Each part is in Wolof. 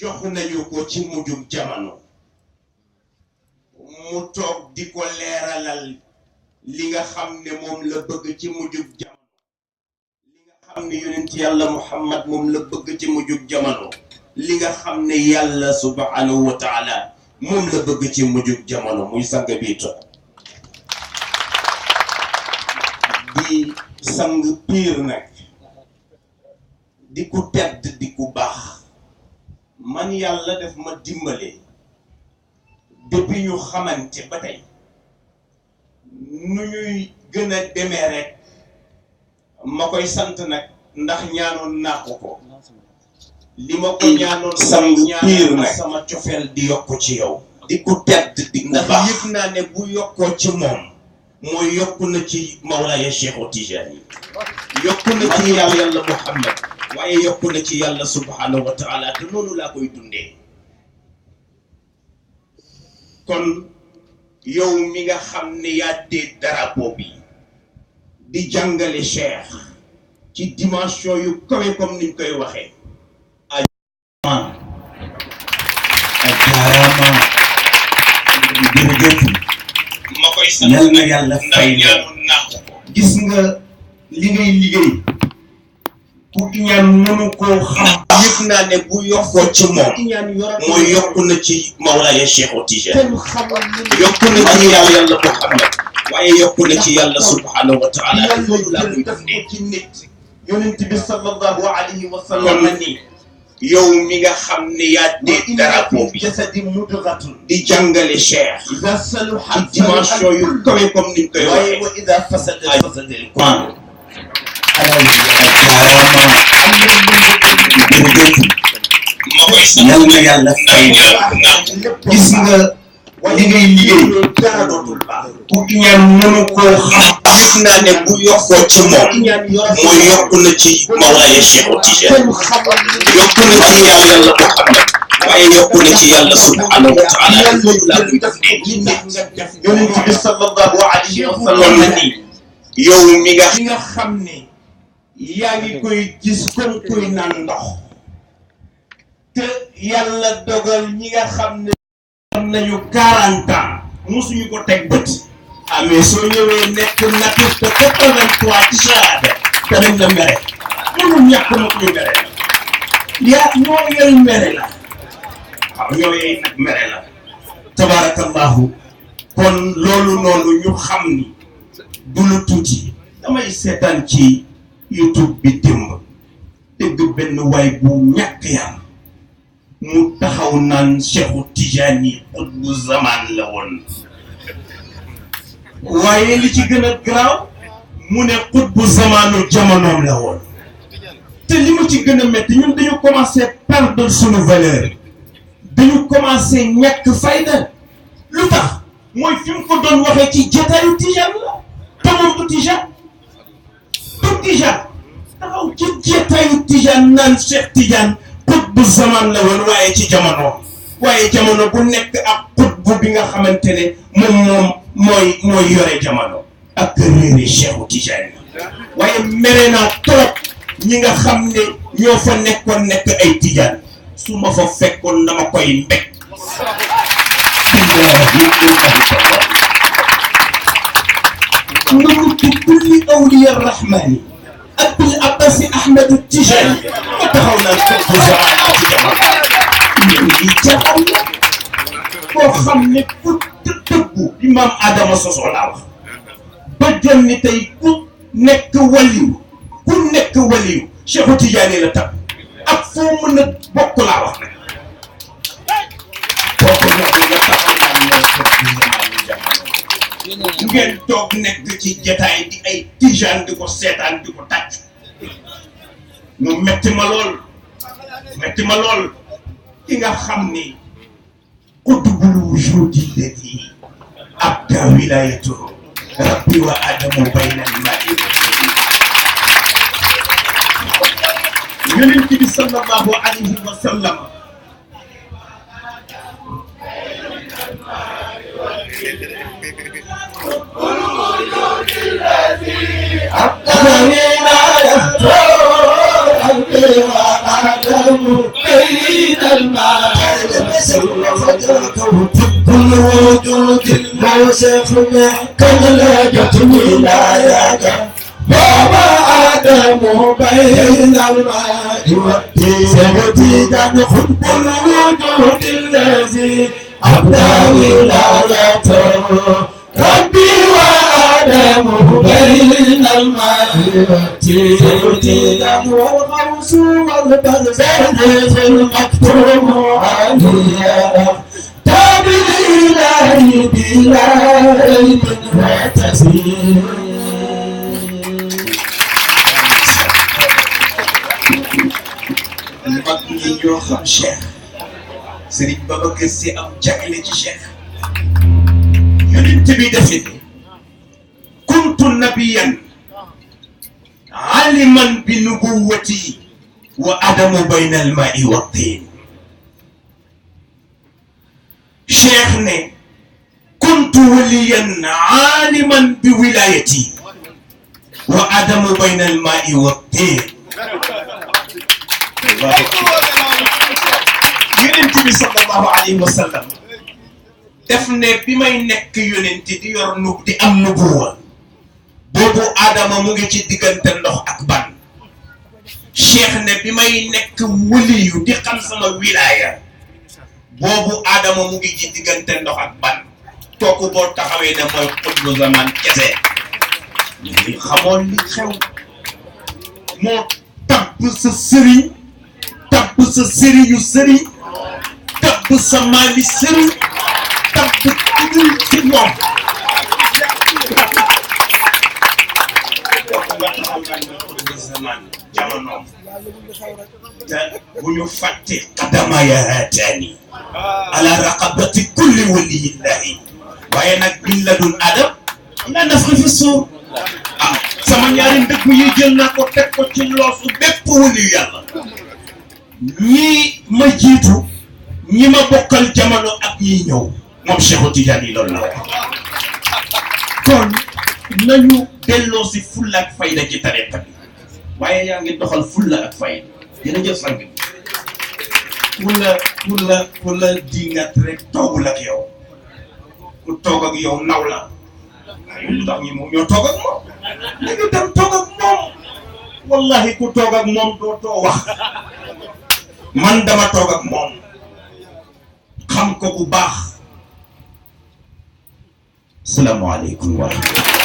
jox nañu ko ci mujjug jamono mu toog di ko leeralal li nga xam ne moom la bëgg ci mujjug jamono li nga xam ne yonent yàlla Muhammad moom la bëgg ci mujjug jamono li nga xam ne yàlla subhanahu wa taala moom la bëgg ci mujjug jamono muy sang bi toog di sang piir nag di ku tedd di ku baax man yàlla def ma dimbale depuis ñu xamante ba tey nu ñuy gën a demee rek ma koy sant nag ndax ñaanoon naa ko li ma ko ñaanoon sang piir nag sama cofeel di yokku ci yow di ku tedd di ndax yëg naa ne bu yokkoo ci moom mooy yokku na ci Mawlaaya Cheikhu Tijaani yokku na ci yàlla Muhammad waaye yokku na ci yàlla subhanahu wa taala te noonu laa koy dundee kon yow mi nga xam ne yaa dee drapeau bi di jàngale Cheikh ci dimension yu kawe comme niñ koy waxee ajaarama jërëjëf ma koy sant yal na yàlla fay na gis nga li ngay liggéey ku iñaan mënu koo xam yëg naa ne bu yokkoo ci moom mooy yokku na ci Mawlaaya Cheikhu Tijaani yokku na ci yàlla Muhammad waaye yokku na ci yàlla subhanahu wa taala loolu laa koy dundee ci nit yonent bi sallallahu alayhi wa sallam ni yow mi nga xam ne yaa dee drapeau bi di jàngale Cheikh ci dimension yu kawe comme niñ koy waxee wa ida fasada yal na yàlla fay gis nga li ngay liggéey ku iñaan mënu koo xam gis naa ne bu yokkoo ci moom mooy yokku na ci Mawlaaya Cheikhu Tijaani yokku na ci yàlla Muhammad waaye yokku na ci yàlla subhanahu wa taala loolu laa koy dundee yonent bi sallallahu alayhi wa sallam ni yow mi nga xam ne yaa ngi koy gis comme kuy naan ndox te yàlla dogal ñi nga xam ne am nañu 40 ans musuñu ko teg bët mais soo ñëwee nekk natif de 83 Tchad danañ la mere mënul ñàkk nag ñu mere la yaa ñoo yey mere la waaw ñoo yey nag mere la tabarakallahu kon loolu noonu ñu xam ni du lu tuuti damay seetaan ci YouTube bi démb dégg benn waay bu ñàkk yàlla mu taxaw naan Cheikhu Tijaani xutbu zaman la woon waaye li ci gën a garaaw mu ne xutbu zamanu jamonoom la woon te li mu ci gën a métti ñun dañu commencé perdre sunu valeur dañu commencé ñàkk fayda lu tax mooy fi mu ko doon waxee ci jotaayu Tijaan la te moom du Tijaan taxaw ci jotaayu Tijaan naan Cheikh Tidiane xutbu zaman la woon waaye ci jamono waaye jamono bu nekk ak xutbu bi nga xamante ne moom mooy yore jamono ak réeri Cheikhu Tidiane waaye mere naa trop ñi nga xam ne ñoo fa nekkoon nekk ay Tidiane su ma fa fekkoon dama koy mbéj نمت كل أولياء الرحمن أبي العباس أحمد التجاني وتخونا الحب زمان التجاني koo xam ne ku dëggu Imam Adama Soso laa wax ba jonni tey ku nekk waliyu Cheikhu Tidiane la tam ak foo mën a bokk laa wax nag kooku nag nga taxaw naan ñoo ngeen toog nekk ci jataay di ay Tijaan di ko seetaan di ko tàcc mu metti ma lool ki nga xam ni qutbul wujudi alladi abda wilayatuhu rabbi wa adamu bayna al-ma'i yonent bi sallallahu alayhi wa sallam أبدا وآدم بين الماء طب الوجود الموسخ كملكة ولاية بابا آدم بين الماء والدين سيدنا خد الوجود الذي أبدى ولايته ربي وآدم بين الماء والدين والغوث والبرزخ في المكتوم عليا تاب الإله بلا ريب وتسليم mag ñi ñoo xam Cheikh Serigne Babacar Sy am jagle ci Cheikh yonent bi defe ni kuntu nabiyan aliman bi nubuwati wa adamu bayna almai wa tin Cheikh ne kuntu waliyan aliman bi wilayati wa adamu bayna almai wa tin yonent bi sallallahu alayhi wa sallam def ne bi may nekk yonent di yor di am nubuwa boobu Adama mu ngi ci diggante ndox ak ban Cheikh ne bi may nekk waliyu di xam sama wilaya boobu Adama mu ngi ci diggante ndox ak ban kooku boo taxawee ne mooy xutbu zaman kese li xamoon li xew moo tabb sa sëriñ tabb sa sëriñu sëriñ tabb sa maali sëriñ tabb kudul ci moom jamonoom te bu ñu fàtte qadama ya haataani ala raqabati kulli waliyillahi waaye nag min ladun adam ila nafxi fi suur ah sama ñaari ndëgg yi jël naa ko teg ko ci loosu bépp waliyu yàlla ñii ma jiitu ñi ma bokkal jamono ak ñiy ñëw moom Cheikh Tidiane yi loolu la wax kon nañu delloo si fulla ak fayda ci tariqa bi waaye yaa ngi doxal fulla ak fayda jërëjëf sang bi ku la dingat rek toogul ak yow ku toog ak yow naw la waaye lu tax ñi moom ñoo toog ak moom nañu dem toog ak moom wallahi ku toog ak moom doo too wax man dama toog ak moom xam ko bu baax salaamaaleykum wa rahmatulah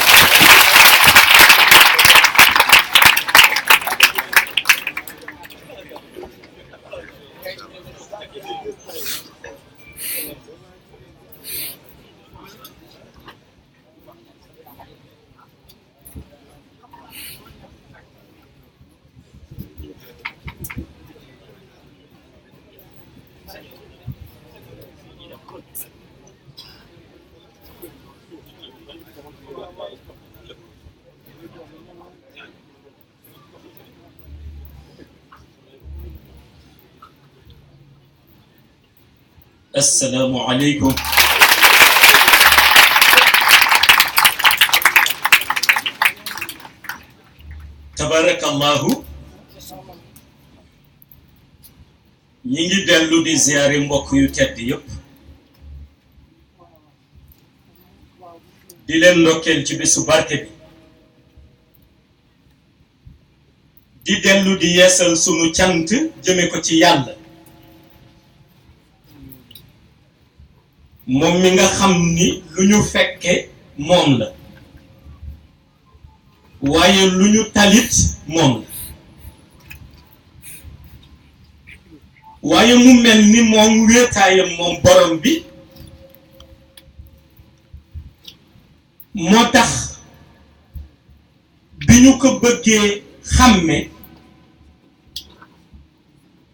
السلام عليكم تبارك الله ñi ngi dellu di ziaré mbokk yu tedd yépp di leen ndokkeel ci bisu barke bi di dellu di yeesal sunu cant jëme ko ci yàlla moom mi nga xam ni lu ñu fekke moom la waaye lu ñu talit moom la waaye mu mel ni moom wéetaayam moom borom bi moo tax bi ñu ko bëggee xàmme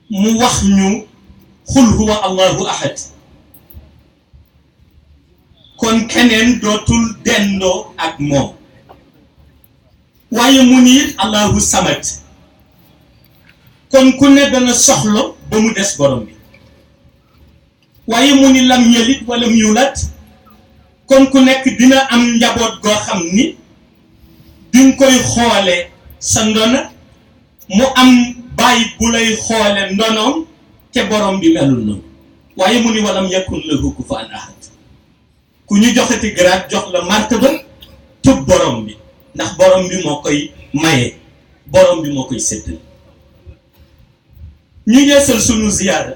mu wax ñu xul huwa allahu ahad kon keneen dootul dendoo ak moom waaye mu ni it allahu samad kon ku ne dana soxla ba mu des borom bi waaye mu ni lam yelit wala mu yulat kon ku nekk dina am njaboot goo xam ni dinga koy xoole sa ndona mu am bàyyi bu lay xoole ndonoom te borom bi melul noonu waaye mu ni walam yakun lahu kufuwan ahad ku ñu joxati grade jox la martaba tub borom bi ndax borom bi moo koy maye borom bi moo koy séddal ñu yeesal sunu ziyaara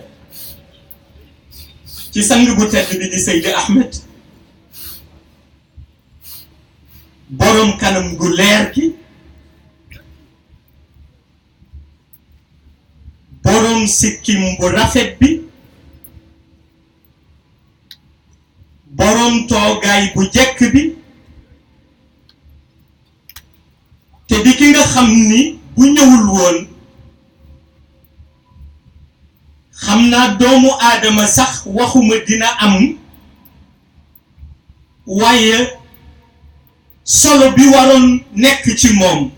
ci sang bu tedd bi di Seydi Ahmed borom kanam gu leer gi borom sikkim bu rafet bi borom toogaay bu jekk bi te di ki nga xam ni bu ñëwul woon xam naa doomu aadama sax waxuma dina am waaye solo bi waroon nekk ci moom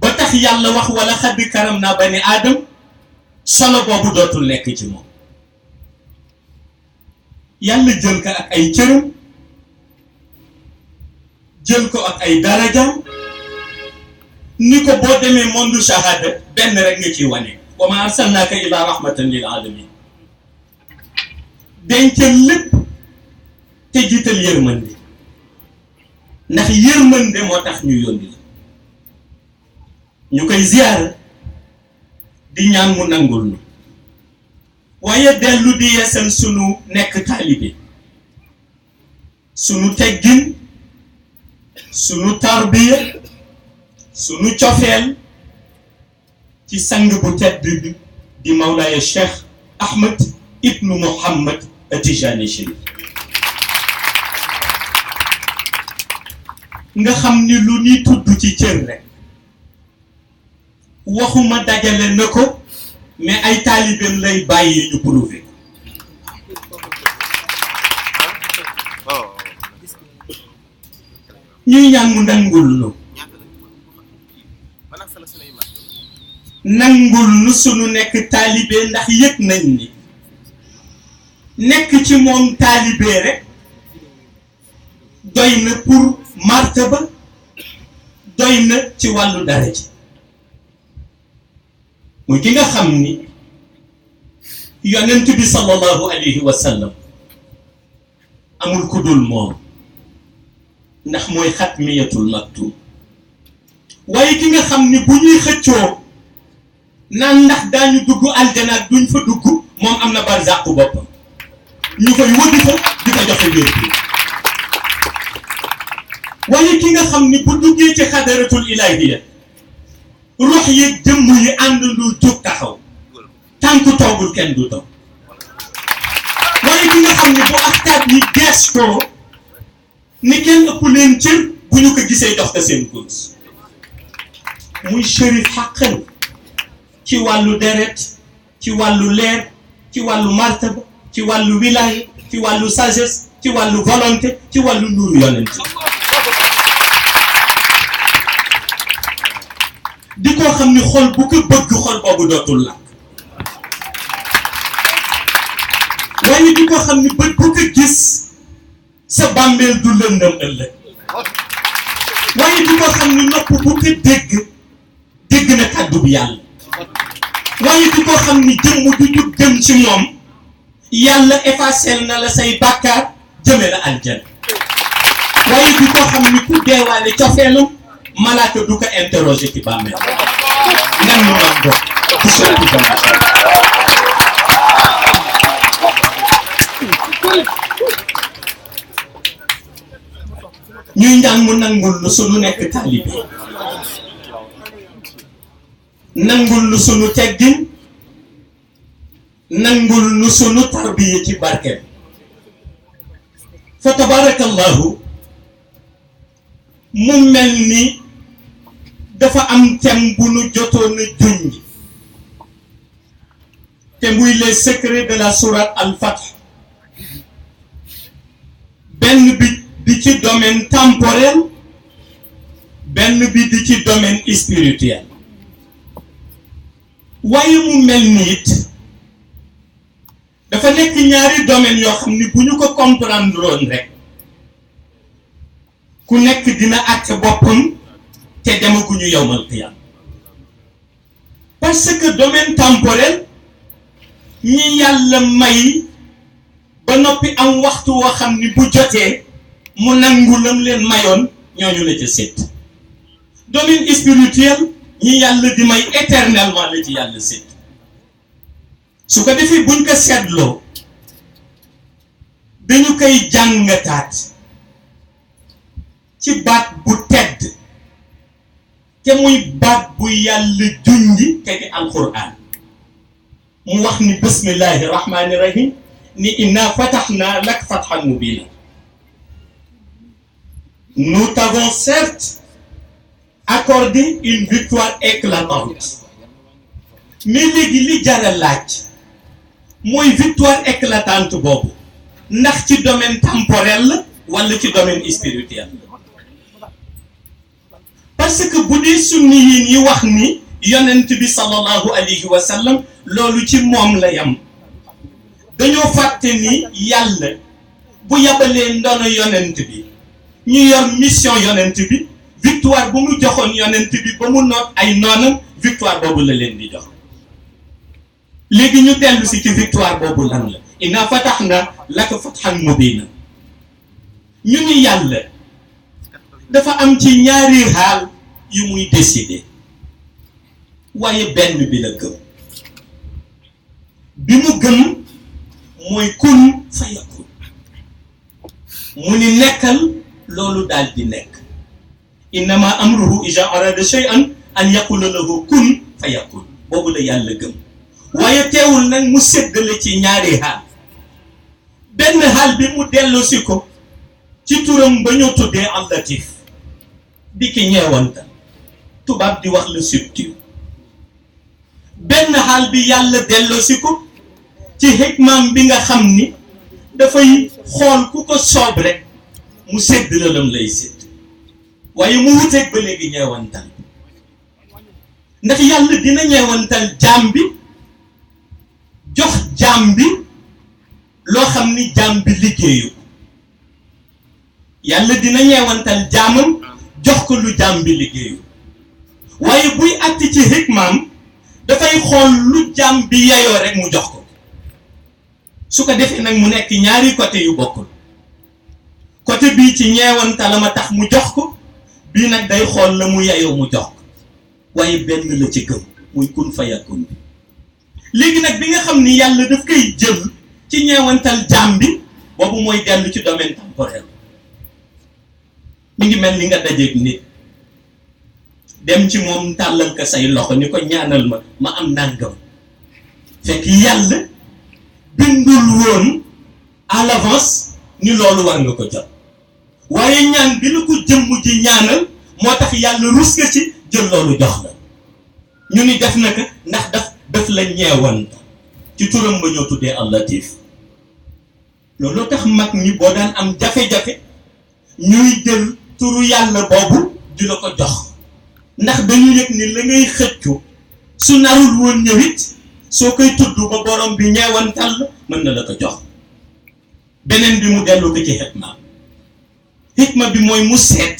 ba tax yàlla wax wala xaddi karam naa bani aadam solo boobu dootul nekk ci moom yàlla jël ko ak ay cëram jël ko ak ay darajaam ni ko boo demee monde shahada benn rek nga ciy wane wa ma arsalnaaka illa rahmatan lil alamin dencal lépp te jiital yërmande ndax yërmande moo tax ñu yónni la ñu koy ziyaara di ñaan mu nangul nu waaye dellu di yeesal sunu nekk taalibe sunu teggin sunu tarbiya sunu cofeel ci sang bu tedd bi di Mawlaaya Cheikh Ahmed ibnu Muhammad Tijani Chérif nga xam ni lu ñuy tudd ci cër rek waxuma dajale na ko mais ay taalibeem lay bàyyi ñu prouvé ñuy ñaan mu nangul nu sunu nekk taalibe ndax yëg nañ ni nekk ci moom taalibe rek doy na pour martaba doy na ci wàllu daraja muy ki nga xam ni yonent bi sallallahu alayhi wa sallam amul ku dul moom ndax mooy xatmiyatul maktum waaye ki nga xam ni bu ñuy xëccoo naan ndax daañu dugg aljana ak duñ fa dugg moom am na barzaqu boppam ñu koy wëddi fa di ko joxe wér bi waaye ki nga xam ni bu duggee ci xadaratul ilahiya ruux yi jëmm yi ànd lu jóg taxaw tànk toogul kenn du toog waaye ki nga xam ni bu axtaat yi geestoo ni kenn ëpp leen cër bu ñu ko gisee jox ko seen course muy chérif xàqan ci wàllu deret ci wàllu leer ci wàllu martaba ci wàllu wilaya ci wàllu sagesse ci wàllu volonté ci wàllu nuuru yonent di ko xam ni xol bu ko bëgg xol boobu dootul la waaye di ko xam ni bët bu ko gis sa bàmmeel du lëndëm ëllëg waaye di ko xam ni nopp bu ko dégg na kàddu bi yàlla waaye di ko xam ni jëmm du jug dem ci moom yàlla effacé na la say bàkkaar jëme la aljana waaye di ko xam ni ku deewaale cofeelam malaaka du ko interroger ci bàmmeel nan mu maam doon du soppi ñuy ñaan mu nangul lu sunu nekk taalibe nangul lu sunu teggin nangul lu sunu tarbiya ci barkeem fa tabarakallahu mu mel ni dafa am thème bu nu jotoon a junj te muy les secrets de la sourate al-Fath benn bi di ci domaine temporel benn bi di ci domaine spirituel waaye mu mel ni it dafa nekk ñaari domaine yoo xam ni bu ñu ko comprendre woon rek ku nekk dina àtte boppam te demaguñu yowmal qiyam parce que domaine temporel ñi yàlla may ba noppi am waxtu woo xam ni bu jotee mu nangu lam leen mayoon ñooñu la ca sédd domaine spirituel ñi yàlla di may éternellement la ci yàlla sédd su ko defee buñ ko seetloo dañu koy jàngataat ci baat bu tedd te muy baat bu yàlla junji te di alquran mu wax ni bismillahi rahmani rahim ni inna fatahna lak fathan mubina. Nous t'avons certes accordé une victoire éclatante mais léegi li jara laaj mooy victoire éclatante boobu ndax ci domaine temporel la wala ci domaine spirituel la parce que bu dee sunni yi wax ni yonent bi sallallahu alayhi wa sallam loolu ci moom la yam dañoo fàtte ni yàlla bu yabalee ndono yonent bi ñu yor mission yonent bi victoire bu mu joxoon yonent bi ba mu noot ay noonam victoire boobu la leen di jox léegi ñu dellu si ci victoire boobu lan la inna fatahna laka fathan mubina ñu ni yàlla dafa am ci ñaari xaal yu muy décider waaye benn bi la gëm bi mu gëm mooy kun fayakun mu ni nekkal loolu daal di nekk innama amruhu iza arada shay'an an yaqula lahu kun fayakun boobu la yàlla gëm waaye teewul nag mu séddale ci ñaari xaal benn xaal bi mu delloosi ko ci turam ba ñu tuddee al-Latif di ki ñeewanta tubaab di wax le subtil benn xaal bi yàlla delloosi ko ci hikmaam bi nga xam ni dafay xool ku ko soob rek mu sédd la lam lay sédd waaye mu wuteeg ba léegi ñeewantal ndax yàlla dina ñeewantal jaam bi jox jaam bi loo xam ni jaam bi liggéeyu yàlla dina ñeewantal jaamam jox ko lu jaam bi liggéeyu waaye buy àtt ci hikmaam dafay xool lu jaam bi yeyoo rek mu jox ko su ko defee nag mu nekk ñaari côté yu bokkul côté bii ci ñeewantal ma tax mu jox ko bii nag day xool la mu yeyoo mu jox ko waaye benn la ci gëm muy kun fayakun bi léegi nag bi nga xam ni yàlla daf koy jël ci ñeewantal jaam bi boobu mooy dellu ci domaine temporel mi ngi mel ni nga dajeeg nit dem ci moom tàllal ko say loxo ni ko ñaanal ma am nàngam fekk yàlla bindul woon à l'avance ni loolu war nga ko jot waaye ñaan bi la ko jëmm ji ñaanal moo tax yàlla rus nga ci jël loolu jox la ñu ni def na ko ndax daf la ñeewanta ci turam ba ñoo tuddee al-Latif loolu tax mag ñi boo daan am jafe-jafe ñuy jël turu yàlla boobu di la ko jox ndax dañu yëg ni la ngay xëccu su narul woon ñëwit soo koy tudd ba borom bi ñeewantal la mën na la ko jox beneen bi mu dellu ko ci xikma bi mooy mu seet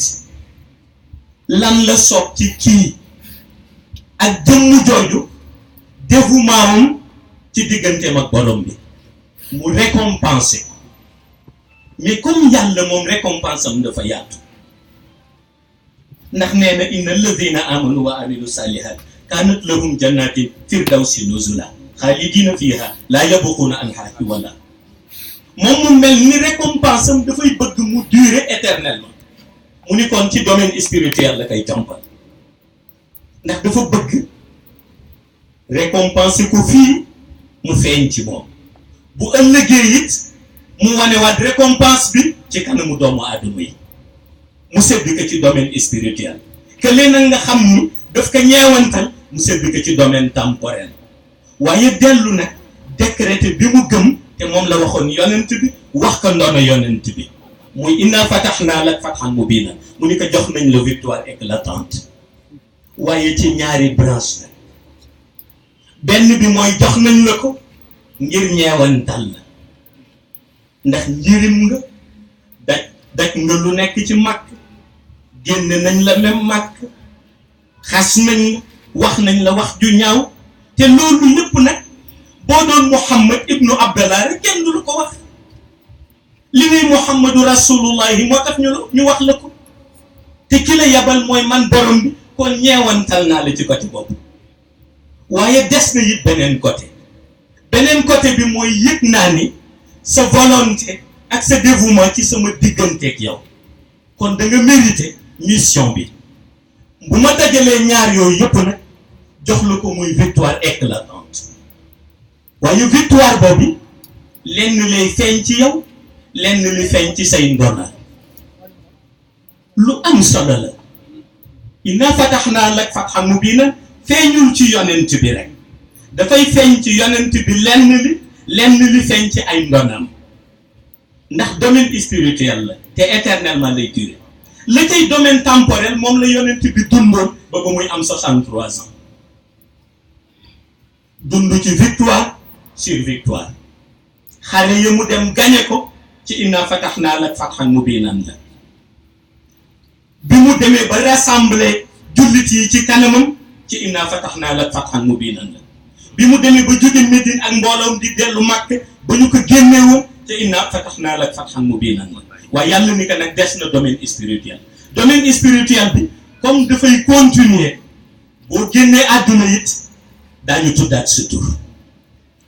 lan la soog ci kii ak jëmm jooju dévouement ci digganteem ak borom bi mu récompenser ko mais comme yàlla moom récompense am dafa yaatu ndax nee na inna alladhina amanu wa amilu salihat kanat lahum jannatin firdawsi nuzula khalidina fiha la yabghuna anha hiwala moom mu mel ni récompense am dafay bëgg mu durer éternellement mu ni kon ci domaine spirituel la koy jàmpal ndax dafa bëgg récompenser ko fii mu feeñ ci moom bu ëllëgee it mu wanewaat récompense bi ci kanamu doomu aadama yi mu sédd ko ci domaine spirituel que léegi nga xam ni daf ko ñeewantal mu sédd ko ci domaine temporel waaye dellu nag décrété bi mu gëm te moom la waxoon yonent bi wax ko ndono yonent bi muy inna fatahna lak fathan mubina mu ni ko jox nañ la victoire éclatante waaye ci ñaari branche la benn bi mooy jox nañ la ko ngir ñeewantal la ndax njirim nga daj nga lu nekk ci màkk génn nañ la même màkk xas nañ la wax nañ la wax ju ñaaw te loolu lépp nag boo doon Muhammad Abdallah rek kenn du la ko wax li ngay Muhammadu rasulullahi moo tax ñu wax la ko te ki la yabal mooy man borom bi kon ñeewantal naa la ci côté boobu waaye des na it beneen côté bi mooy yëg naa ni sa volonté ak sa dévouement ci sama digganteeg yow kon da nga mérité mission bi bu ma dajalee ñaar yooyu yëpp nag jox la ko muy victoire éclatante waaye victoire boobu lenn lay feeñ ci yow lenn li feeñ ci say ndona lu am solo la inna fatahnaa laka fathan mubiinan feeñul ci yonent bi rek dafay feeñ ci yonent bi lenn li feeñ ci ay ndonam ndax domaine spirituel la te éternellement lay durer la cay domaine temporel moom la yonent bi dundoon ba muy am 63 ans dund ci victoire sur victoire xare yi mu dem gañe ko ci inna fatahnaa laka fathan mubiinan la bi mu demee ba rassembler jullit yi ci kanamam ci inna fatahnaa laka fathan mubiinan la bi mu demee ba jóge Médine ak mbooloom di dellu Makka ba ñu ko génneewoon ci inna fatahnaa laka fathan mubiinan la waaye yàlla ni ko nag des na domaine spirituel bi comme dafay continuer boo génnee àdduna it daañu tuddaat sa tur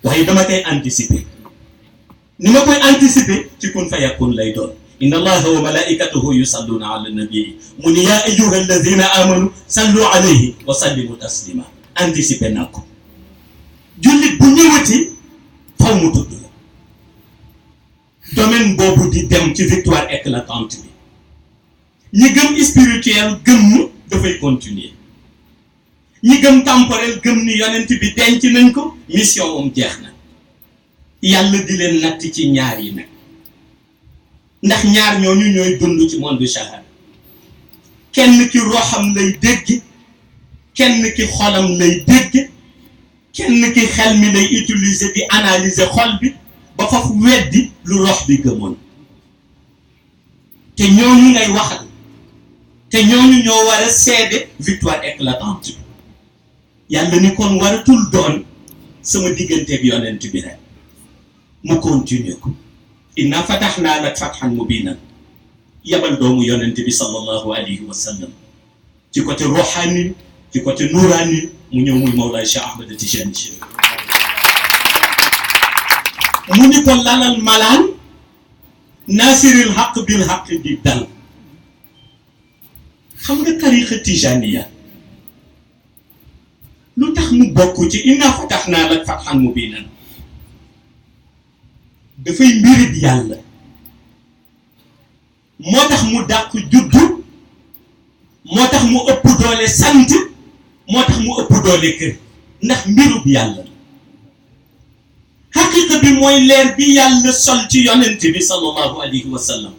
waaye dama koy anticiper ni ma koy anticiper ci kun fayakun lay doon inna allaha wa malaikatahu yusalluna ala nabii mu ni yaa ayyuha alladina amanu sallu alayhi wa sallimu taslima anticiper naa ko jullit bu ñëwati faw mu tudd la domaine boobu di dem ci victoire éclatante bi ñi gëm spirituel gëm ni dafay continuer ñi gëm temporel gëm ni yonent bi denc nañ ko mission moom jeex na yàlla di leen natt ci ñaar yi nag ndax ñaar ñooñu ñooy dund ci monde shahada kenn ki roxam lay dégg kenn ki xolam lay dégg kenn ki xel mi lay utiliser di analyser xol bi ba foofu weddi lu rox bi gëmoon te ñooñu ngay waxal te ñooñu ñoo war a seede victoire éclatante bi yàlla ni kon waratul doon sama digganteeg yonent bi rek mu continuer ko inna fatahnaa laka fathan mubiinan yabal doomu yonent bi sallallahu alayhi wa sallam ci côté ruhani ci côté nurani mu ñëw muy Mawlaay Cheikh Ahmed Tijani Chérif mu ni ko lalal malaan nasiril haq bil haq di dal xam nga tariqa tijaniya lu tax mu bokk ci inna fatahnaa laka fathan mubiinan dafay mbirib yàlla moo tax mu dàq juddu moo tax mu ëpp doole sant moo tax mu ëpp doole kër ndax mbirub yàlla xaqiqa bi mooy leer bi yàlla sol ci yonent bi sallallahu alayhi wa sallam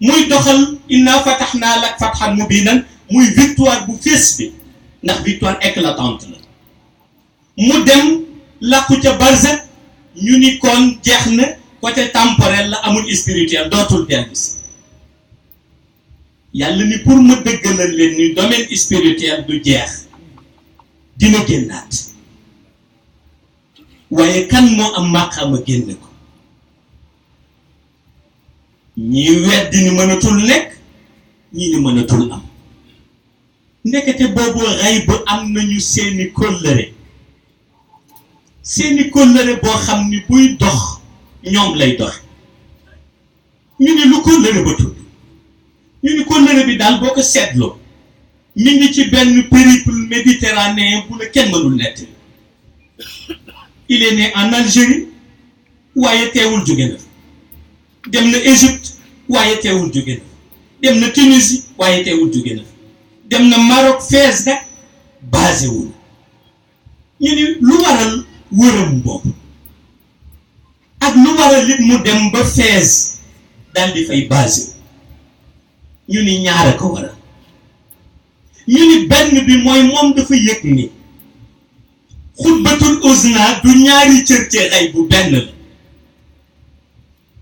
muy doxal inna fatahnaa laka fathan mubiinan muy victoire bu fees bi ndax victoire éclatante la mu dem làqu ca barzak ñu ni kon jeex na côté temporel la amul spirituel dootul dellusi yàlla ni pour ma dëggalal leen ni domaine spirituel du jeex dina génnaat waaye kan moo am maqaama génne ko ñii weddi ni mënatul nekk ñii ni mënatul am ndekete boobu xay ba am nañu seeni kóllëre boo xam ni buy dox ñoom lay dox ñu ni lu kóllëre ba tudd ñu ni kóllëre bi daal boo ko seetloo mi ngi ci benn périple méditerranéen bu la kenn mënul nettali il est né en Algérie waaye teewul jóge na dem na Égypte waaye teewul jóge na dem na Tunisie waaye teewul jóge na dem na Maroc Fès nag basé wul ñu ni lu waral wërëm boobu ak lu waral it mu dem ba Fès daal di fay basé ñu ni ñaara ko waral ñu ni benn bi mooy moom dafa yëg ni xutbatul uzna du ñaari cër ci xay bu benn la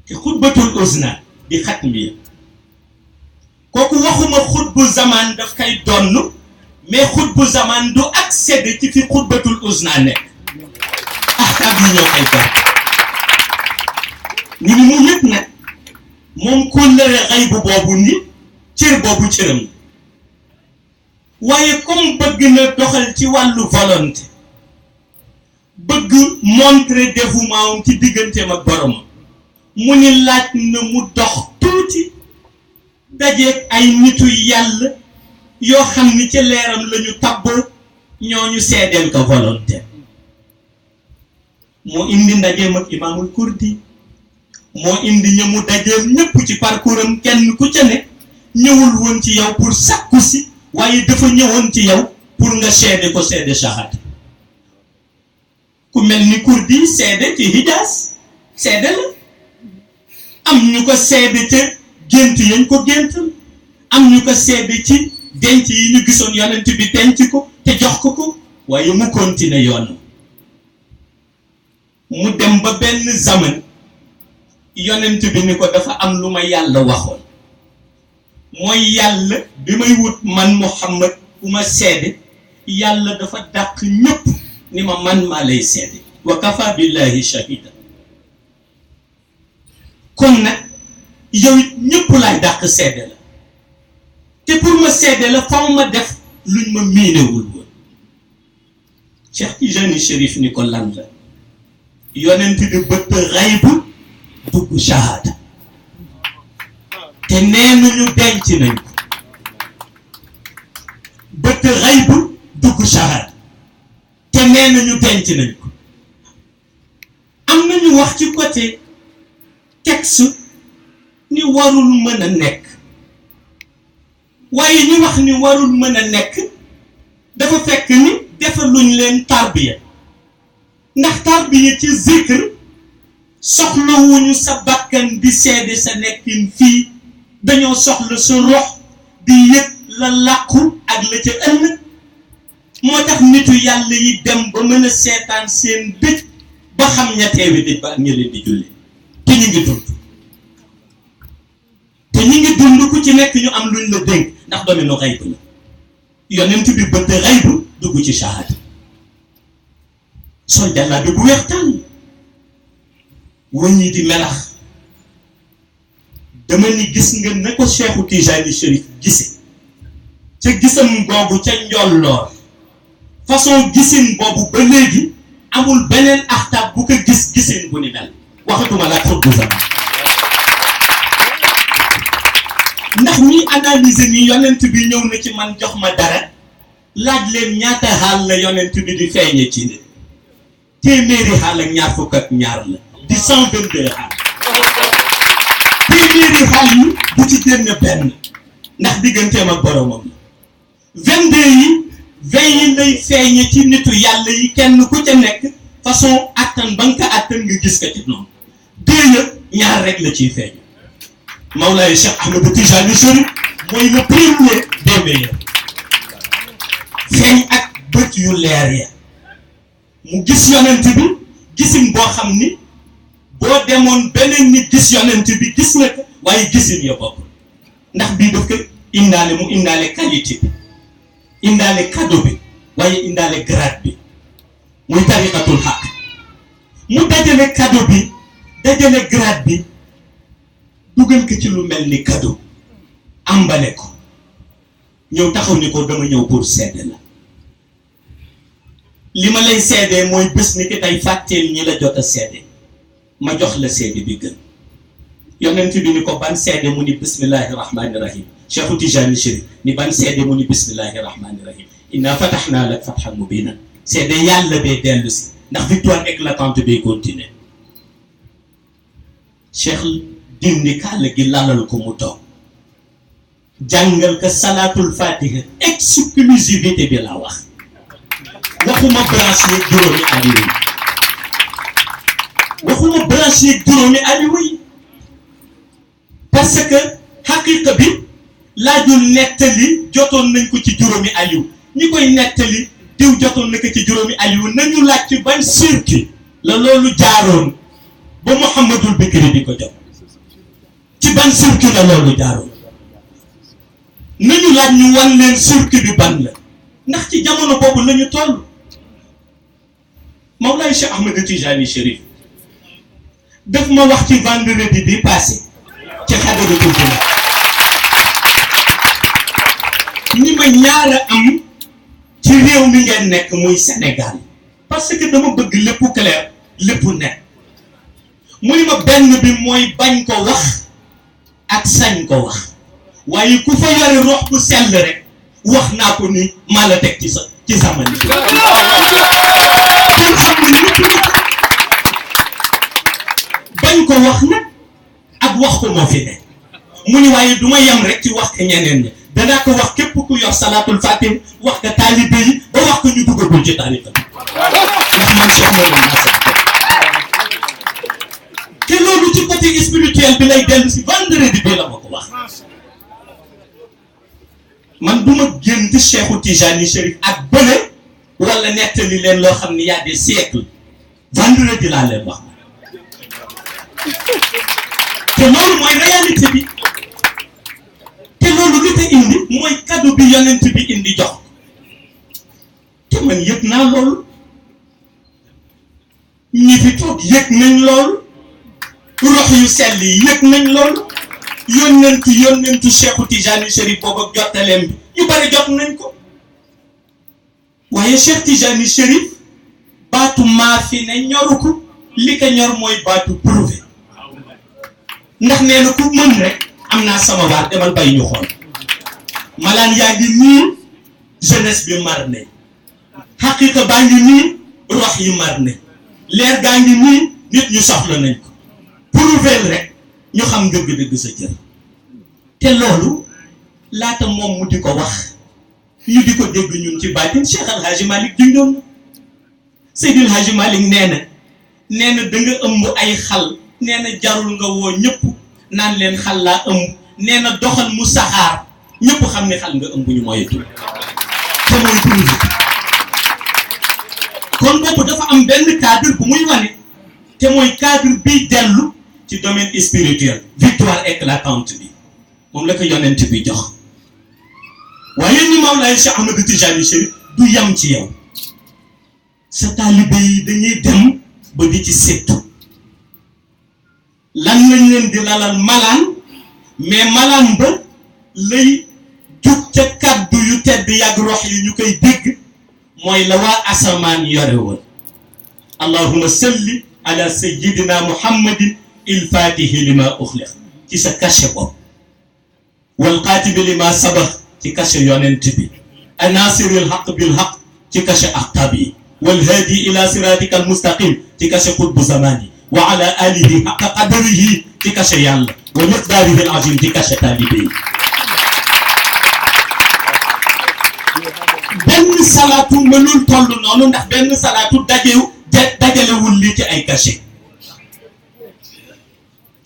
te xutbatul uzna di xatmiya kooku waxuma xutbu zaman daf koy donn mais xutbu zaman du accéder ci fi xutbatul uzna nekk ahkaam yi ñoo koy doon ñu ni mu yëpp nag moom kóllëre xay bu boobu ni cër boobu cëram la waaye comme bëgg na doxal ci wàllu volonté bëgg montrer dévouement ci digganteem ak borom mu ni laaj na mu dox tuuti dajeeg ay nitu yàlla yoo xam ni ca leeram lañu tabboo ñooñu seedeel ko volonté moo indi ndajeem ak imaamul kurdi moo indi ñamu dajeel ñëpp ci parcours am kenn ku ca ne ñëwul woon ci yow pour sakku si waaye dafa ñëwoon ci yow pour nga seede ko seede shahada ku mel ni kurdi seede ci Hijaas seede la am ñu ko seede ca gént yañ ko géntal am ñu ko seede ci denc yi ñu gisoon yonent bi denc ko te jox ko waaye mu continuer yoonam mu dem ba benn zaman yonent bi ni ko dafa am lu ma yàlla waxoon mooy yàlla bi may wut man Muhammad bu ma seede yàlla dafa dàq ñëpp ni ma man maa lay seede wa kafa billahi shahida kon nag yow it ñëpp laay dàq seede la te pour ma seede la faw ma def luñ ma miinewul woon Cheikh Tijani Chérif ni ko lan la yonent bi bëtt xaybu dugg shahada te nee nañu denc nañ ko bëtt xaybu dugg shahada te nee nañu denc nañ ko am nañu wax ci côté texte ni warul mën a nekk waaye ñu wax ni warul mën a nekk dafa fekk ni defaluñ leen tarbiya ndax tarbiya ci zikr soxlawuñu sa bakkan di seede sa nekkin fii dañoo soxla sa rox di yëg la làqu ak la ca ëllëg moo tax nitu yàlla yi dem ba mën a seetaan seen dëj ba xam ña teewi dëj ba ak ña leen di julli te ñu ngi dund te ñu ngi dund ku ci nekk ñu am luñ la dénk ndax domino xayb la yonent bi bëtt xayb dugg ci shahada sol jàllaa bi bu weex tàll wëñ yi di melax dama ni gis nga na ko Cheikhu Tijani Chérif gise ca gisam googu ca njolloor façon gisin boobu ba léegi amul beneen axtaab bu ko gis gisin bu ni mel waxatuma la xut bu zaman ndax ñi analyser ni yonent bi ñëw na ci man jox ma dara laaj leen ñaata xaal la yonent bi di feeñe ci nit téeméeri xaal ak ñaar fukk ak ñaar la di 122 xaal téeméeri xaal yi bu ci génn benn ndax digganteem ak boromam la 22 yi 20 yi lay feeñe ci nitu yàlla yi kenn ku ca nekk façon attan ba nga ko attan nga gis ko ci noonu deux ñaar rek la ciy feeñ Mawlaay Cheikh Ahmed Tijani Chérif mooy le premier des meilleurs feeñ ak bët yu leer ya mu gis yonent bi gisin boo xam ni boo demoon beneen nit gis yonent bi gis nga ko waaye gisin ya bopp ndax bii daf ko indaale mu indaale qualité bi indaale cadeau bi waaye indaale grade bi muy tariqatul xaq mu dajale cadeau bi dajale grade bi dugal ko ci lu mel ni cadeau ambale ko ñëw taxaw ni ko dama ñëw pour seede la li ma lay seedee mooy bés ni ki tey fàtteel ñi la jot a seede ma jox la seede bi gën yonent bi ni ko ban seede mu ni bismillahi rahmani rahim Cheikhu Tijani Chérif ni ban seede mu ni bismillahi rahmani rahim inna fatahnaa laka fathan mubiinan seede yàlla bee dellu si ndax victoire éclatante bay continuer Cheikh dindi kaala gi lalal ko mu toog jàngal ko salaatul fatiha exclusivité bi la wax waxuma branche yeeg juróomi aliwa yi waxuma branche yeeg juróomi aliwa yi parce que xaqiqa bi laajul nettali jotoon nañ ko ci juróomi aliw ñi koy nettali diw jotoon na ko ci juróomi aliw nañu laaj ci ban circuit la loolu jaaroon ba Mouhamadul Bikri di ko jot ci ban circuit la loolu jaaroon nañu laaj ñu wan leen circuit bi ban la ndax ci jamono boobu la ñu toll Mawlaay Cheikh Ahmed Tijani Chérif daf ma wax ci vendredi bi passé ci xadaratul jumaa ni ma ñaara am ci réew mi ngeen nekk muy Sénégal parce que dama bëgg lépp clair lépp nekk mu ni ma benn bi mooy bañ ko wax ak sañ ko wax waaye ku fa yore rox bu sell rek wax naa ko ni maa la teg ci sama ni kon xam ne lépp bañ ko wax nag ak wax ko moo fi ne mu ni waaye du ma yem rek ci wax ko ñeneen ñi danaa ko wax képp ku yor salaatul fatim wax ko taalibe yi ba wax ko ñu duggagul ci tariqa bi ndax man Cheikh Mawlana Nasir te loolu ci côté spirituel bi lay dellu si vendredi bi la ma ko wax man du ma génn Cheikhu Tijani Chérif ak bële wala nettali leen loo xam ni y a des siècles vendredi laa leen wax te loolu mooy réalité bi te loolu li ko indi mooy cadeau bi yonent bi indi jox te man yëg naa loolu ñi fi toog yëg nañ loolu rox yu sell yi yëg nañ loolu yónnentu Cheikhu Tijani Chérif boobu ak jottaleem bi ñu bari jot nañ ko waaye Cheikh Tijani Chérif baatu maa fi ne ñoru ko li ko ñor mooy baatu prouvé ndax nee na ku mën rek am naa sama waar demal bay ñu xool malaan yaa ngi nii jeunesse bi mar nañ xaqiqa baa ngi nii rox yi mar nañ leer gaa ngi nii nit ñu soxla nañ ko prouvé rek ñu xam dëgg-dëgg sa cër te loolu laata moom mu di ko wax ñu di ko dégg ñun ci baatin Cheikh Al Hadji Malick junjoon na Seydil Hadji Malick nee na da nga ëmb ay xal nee na jarul nga woo ñëpp naan leen xal laa ëmb nee na doxal mu saxaar ñëpp xam ne xal nga ëmb ñu moyetu te mooy prouvé kon boobu dafa am benn cadre bu muy wane te mooy cadre bi dellu ci domaine spirituel victoire éclatante bi moom la ko yonent bi jox waaye ni Mawlaay Cheikh Ahmadou Tijani Chérif du yam ci yow sa taalibe yi dañuy dem ba di ci séttu lan lañ leen di lalal malaan mais malaan ba lay jug ca kaddu yu tedd yàgg rox yi ñu koy dégg mooy la waa asamaan yore woon allahumma salli ala sayyidina muhammadin il fatihi lima uxliq ci sa cachet bopp wal qaatibi lima sabax ci cachet yonent bi anasiril haq bil haq ci cachet aqtab yi wal hadi ila siratika al mustaqim ci cachet qutbu zamani wa ala alihi haqqa qadrihi ci cachet yàlla wa miqdaarihi al azim ci cachet taalibe yi benn salaatu mënul toll noonu ndax benn salaatu dajalewul lii ci ay cachet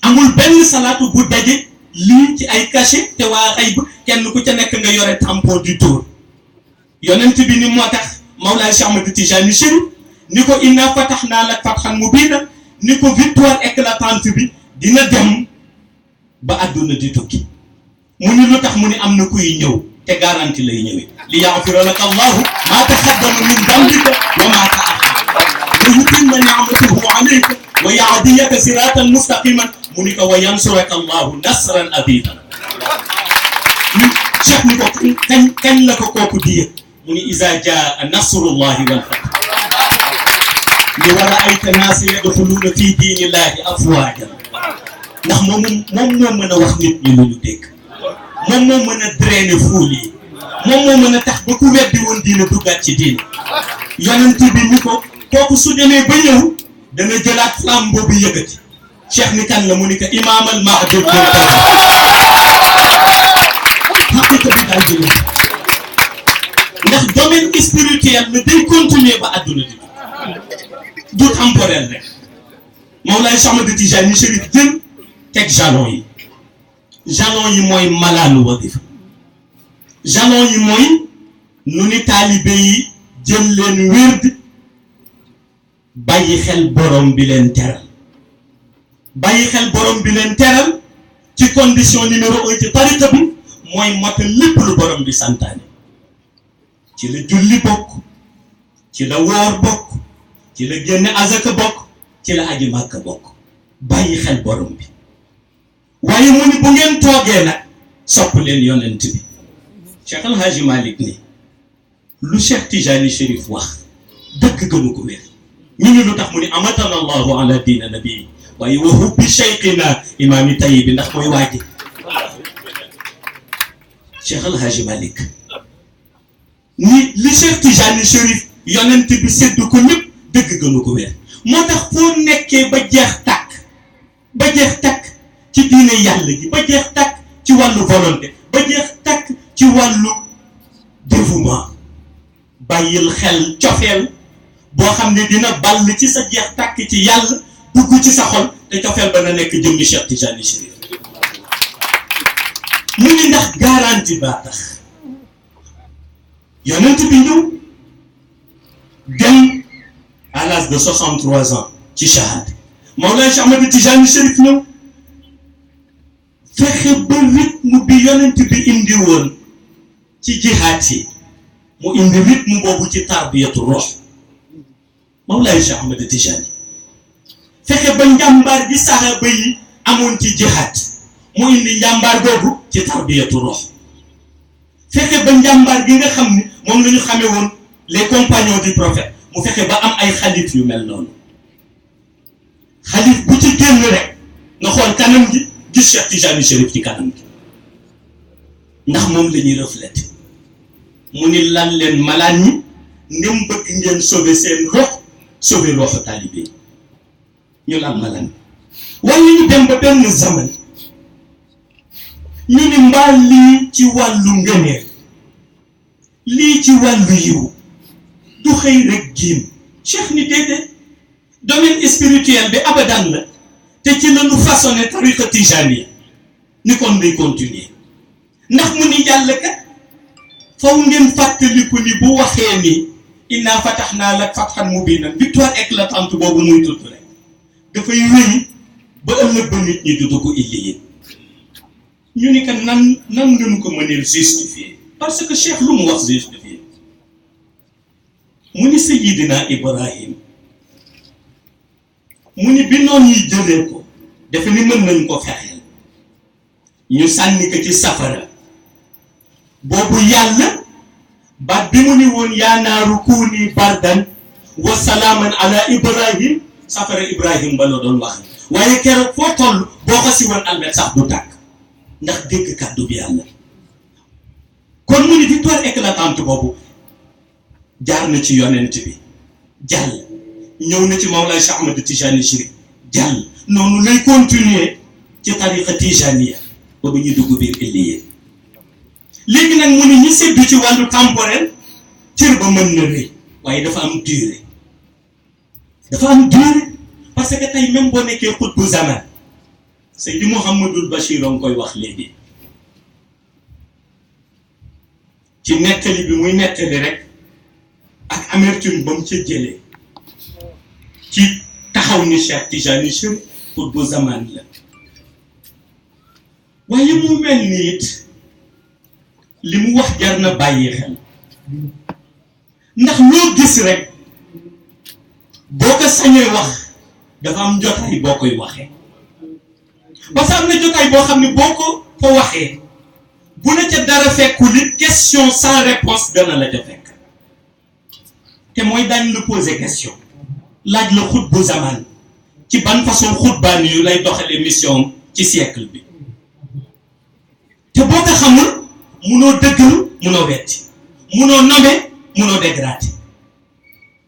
amul benn salaatu bu daje lii ci ay cachet te waa xayb kenn ku ca nekk nga yore tampon du tour yonent bi ni moo tax Mawlaay Cheikh Ahmadou Tijani Chérif ni ko inna fatahnaa laka fathan mubiinan ni ko victoire éclatante bi dina dem ba àdduna di tukki mu ni lu tax mu ni am na kuy ñëw te garanti lay ñëwee li yaghfira laka Allahu maa taqaddama min dambika wa maa ta'akhkhara wa yutimma ni'matahu alayka wa yahdiyaka siratan mustaqiman mu ni ko wa yansuraka Allahu nasran aziizan Cheikh ni ko kañ la ko kooku di yëg mu ni iza jaa nasrullahi wal fath li wa ra'ayta naasa yadxuluuna fi diinillahi afwaajan ndax moom moo mën a wax nit ñi lu ñu dégg moom moo mën a drainer foule yi moom moo mën a tax ba ku weddi woon diine duggaat ci diine yonent bi ni ko kooku su demee ba ñëw dana jëlaat flamme boobu yëkkati cheikh ni kan la mu ni ko imaam al mahdi xaqiqa bi daal di ndax domaine spirituel la day continuer ba àdduna di du temporel rek Mawlaay Cheikh Ahmadou Tijani Chérif jël teg jalon yi mooy malaanu wadifa jalon yi mooy nu ni taalibe yi jël leen wérd bàyyi xel borom bi leen teral bàyyi xel borom bi leen teral ci condition numéro 1 ci tariqa bi mooy motal lépp lu borom bi santaane ci la julli bokk ci la woor bokk ci la génne azaka bokk ci la aji màkka bokk bàyyi xel borom bi waaye mu ni bu ngeen toogee nag sopp leen yonent bi Cheikh El Hadji Malick ni lu Cheikh Tijani Chérif wax dëgg gënu ko wér ñu ni lu tax mu ni amatana allahu ala diina nabii waaye wa hubbi cheikhina imaami tayi bi ndax mooy waaji Cheikh El Hadji Malick ni li Cheikh Tijani Chérif yonent bi séddu ko ñëpp dëgg gënu ko wér moo tax foo nekkee ba jeex takk ci diine yàlla gi ba jeex takk ci wàllu volonté ba jeex takk ci wàllu dévouement bàyyil xel cofeel boo xam ne dina ball ci sa jeex takk ci yàlla dugg ci sa xol te cofeel ba na nekk jëmmi Cheikh Tijani Chérif mu ni ndax garantie baa tax yonent bi ñëw dem à l'âge de 63 ans ci shahada Mawlana Cheikh Ahmed Tijani Chérif ñëw fexe ba rythme bi yonent bi indi woon ci jihaad yi mu indi rythme boobu ci tarbiyatu ruh Mawlana Cheikh Ahmed Tijani fexe ba njàmbaar gi saxaaba yi amoon ci jihaad mu indi njàmbaar boobu ci tarbiyatu ruh fexe ba njàmbaar gi nga xam ni moom la ñu xamee woon les compagnons du prophète mu fexe ba am ay xalif yu mel noonu xalif bu ci génn rek nga xool kanam gi gis Cheikh Tijani Chérif ci kanam gi ndax moom la ñuy reflété mu ni lan leen malaan ñi ndem bëgg ngeen sauver seen rox sauver roxu taalibe ñu lan malaan waaye ñu dem ba benn zaman ñu ni mbaa lii ci wàllu ngëneel lii ci wàllu yiw du xëy rek giim cheikh ni déedéet domaine spirituel bi abadan la te ci la ñu façonné tariqa tijaniya ni kon day continuer ndax mu ni yàlla kat faw ngeen fàttaliku ni bu waxee ni inna fatahnaa lak fathan mubiinan victoire éclatante boobu muy tudd rek dafay wéy ba ëllëg ba nit ñi du dugg illiyin ñu ni kat nan ngeen ko mëneel justifier parce que cheikh lu mu wax justifier mu ni Sayyidina Ibrahim mu ni bi noon yi jëlee ko dafa ni mën nañ ko fexeel ñu sànni ko ci safara boobu yàlla baat bi mu ni woon yaa naaru kuuni bardan wa salaaman ala Ibrahim safara Ibrahim ba la doon wax waaye keroog foo toll boo ko si woon almet sax du tàkk ndax dégg kàddu bi yàlla kon mu ni victoire éclatante boobu jaar na ci yonent bi jàll ñëw na ci Mawlana Cheikh Ahmed Tijani Chérif jàll noonu lay continuer ci tariqa tijaniya ba bu ñuy dugg biir illiye léegi nag mu ni ñi séddu ci wàllu temporel cër ba mën na rëy waaye dafa am durée parce que tey même boo nekkee xutbu zaman Seydi Mouhamadul Bachir a ngi koy wax léegi ci nettali bi muy nettali rek ak amertume ba mu ca jëlee ci taxaw ni Cheikh Tijani Chérif xutbu zaman la waaye mu mel ni it li mu wax jar na bàyyi xel ndax loo gis rek boo ko sañee wax dafa am jotaay boo koy waxee parce que am na jotaay boo xam ne boo ko fa waxee bu la ca dara fekkul it question sans réponse dana la ca fekk te mooy daañu la poser question laaj la xutbu zaman ci ban façon xutbaani yu lay doxalee mission ci siècle bi te boo ko xamul munoo dëggalu munoo wetti munoo nommer munoo dégradé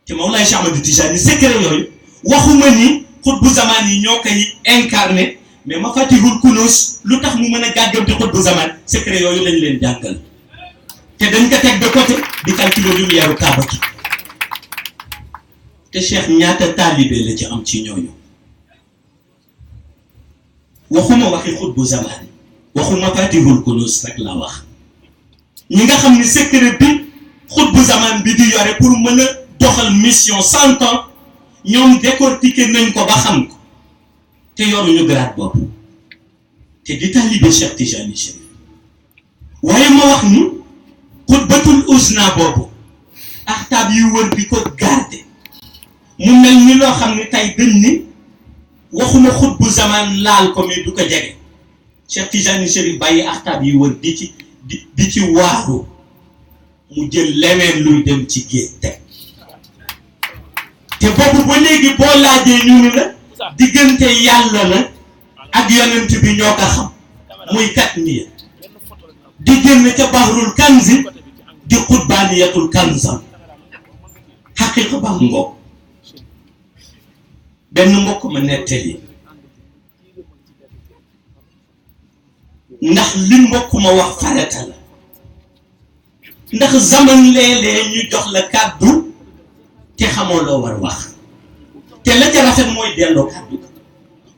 te Mawlaay Cheikh Ahmed Tijani secret yooyu waxuma ni xutbu zaman yi ñoo koy incarné mais ma fatihul kunus lu tax mu mën a gàggante xutbu zaman secret yooyu lañ leen jàngal te dañ ko teg de côté di calculer lumière kaaba gi te Cheikh ñaata taalibe la ci am ci ñooñu waxuma waxi xutbu zaman waxuma fatihul kunus rek la wax ñi nga xam ni secret bi xutbu zaman bi di yore pour mën a doxal mission 100 ans ñoom décortiquer nañ ko ba xam ko te yoruñu grade boobu te di taalibe Cheikh Tijani Chérif waaye ma wax ni xutbatul usna boobu axtaab yi wër bi ko garde mu mel ni loo xam ne tey dañ ni waxuma xutbu zaman laal ko mais du ko jege Cheikh Tijani Chérif bàyyi axtaab yi wër di ci waaru mu jël leneen luy dem ci géej teg te boobu ba léegi boo laajee ñu ni la diggante yàlla la ak yonent bi ñoo ko xam muy kat niya di génn ca bahrul kanzi di xutbaaniyatul kanzam xaqiqa ba ngoog benn mbokk ma nettali ndax li mbokk ma wax farata la ndax zaman léeg-léeg ñu jox la kàddu te xamoo loo war wax te la ca rafet mooy delloo kàddu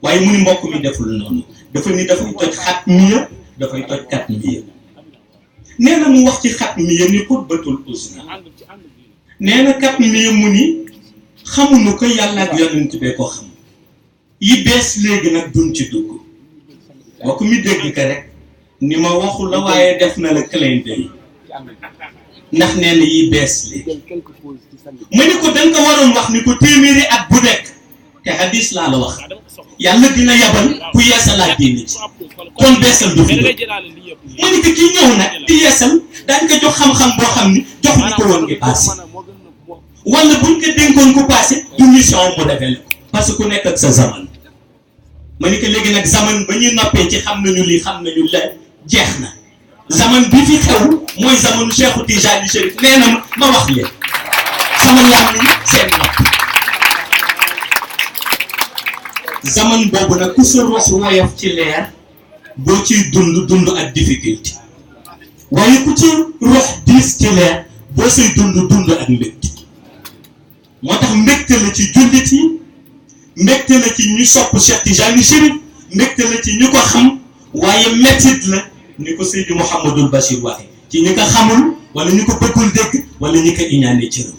waaye mu ni mbokk mi deful noonu dafa ni dafay toj xat miya dafay toj kat miya nee na mu wax ci xat miya ni xutbatul usna nee na kat miya mu ni xamuñu ko yàlla ak yonent bee ko xam yi bees léegi nag duñ ci dugg mbokk mi dégg ka rek ni ma waxu la waaye def na la clin d'œil ndax nee na yi bees léegi mu ni ko dañ ko waroon wax ni ko téeméeri at bu nekk te hadis laa la wax yàlla dina yabal ku yeesalaat diine ci kon beesal du fi mu ni ko kii ñëw nag di yeesal daañ ko jox xam-xam boo xam ni jox ñu ko woon ngi passé wala buñ ko dénkoon ku passé du mission mu defee ko parce que ku nekk ak sa zaman ma ni ko léegi nag zaman ba ñuy noppee ci xam nañu lii xam nañu la jeex na zaman bi fi xew mooy zamanu Cheikh Tijani Chérif nee na ma wax leen sama làmmiñ seen nopp zaman boobu nag ku sa ruux woyof ci leer boo ciy dund ak difficulté waaye ku ci ruux diis ci leer boo say dund ak mbégte moo tax mbégte la ci jullit yi mbégte la ci ñu sopp Cheikh Tijani Chérif mbégte la ci ñu ko xam waaye mettit la ni ko Seydi Mouhamadul Bachir waxe ci ñi ko xamul wala ñu ko bëggul dégg wala ñi ko iñaane cëram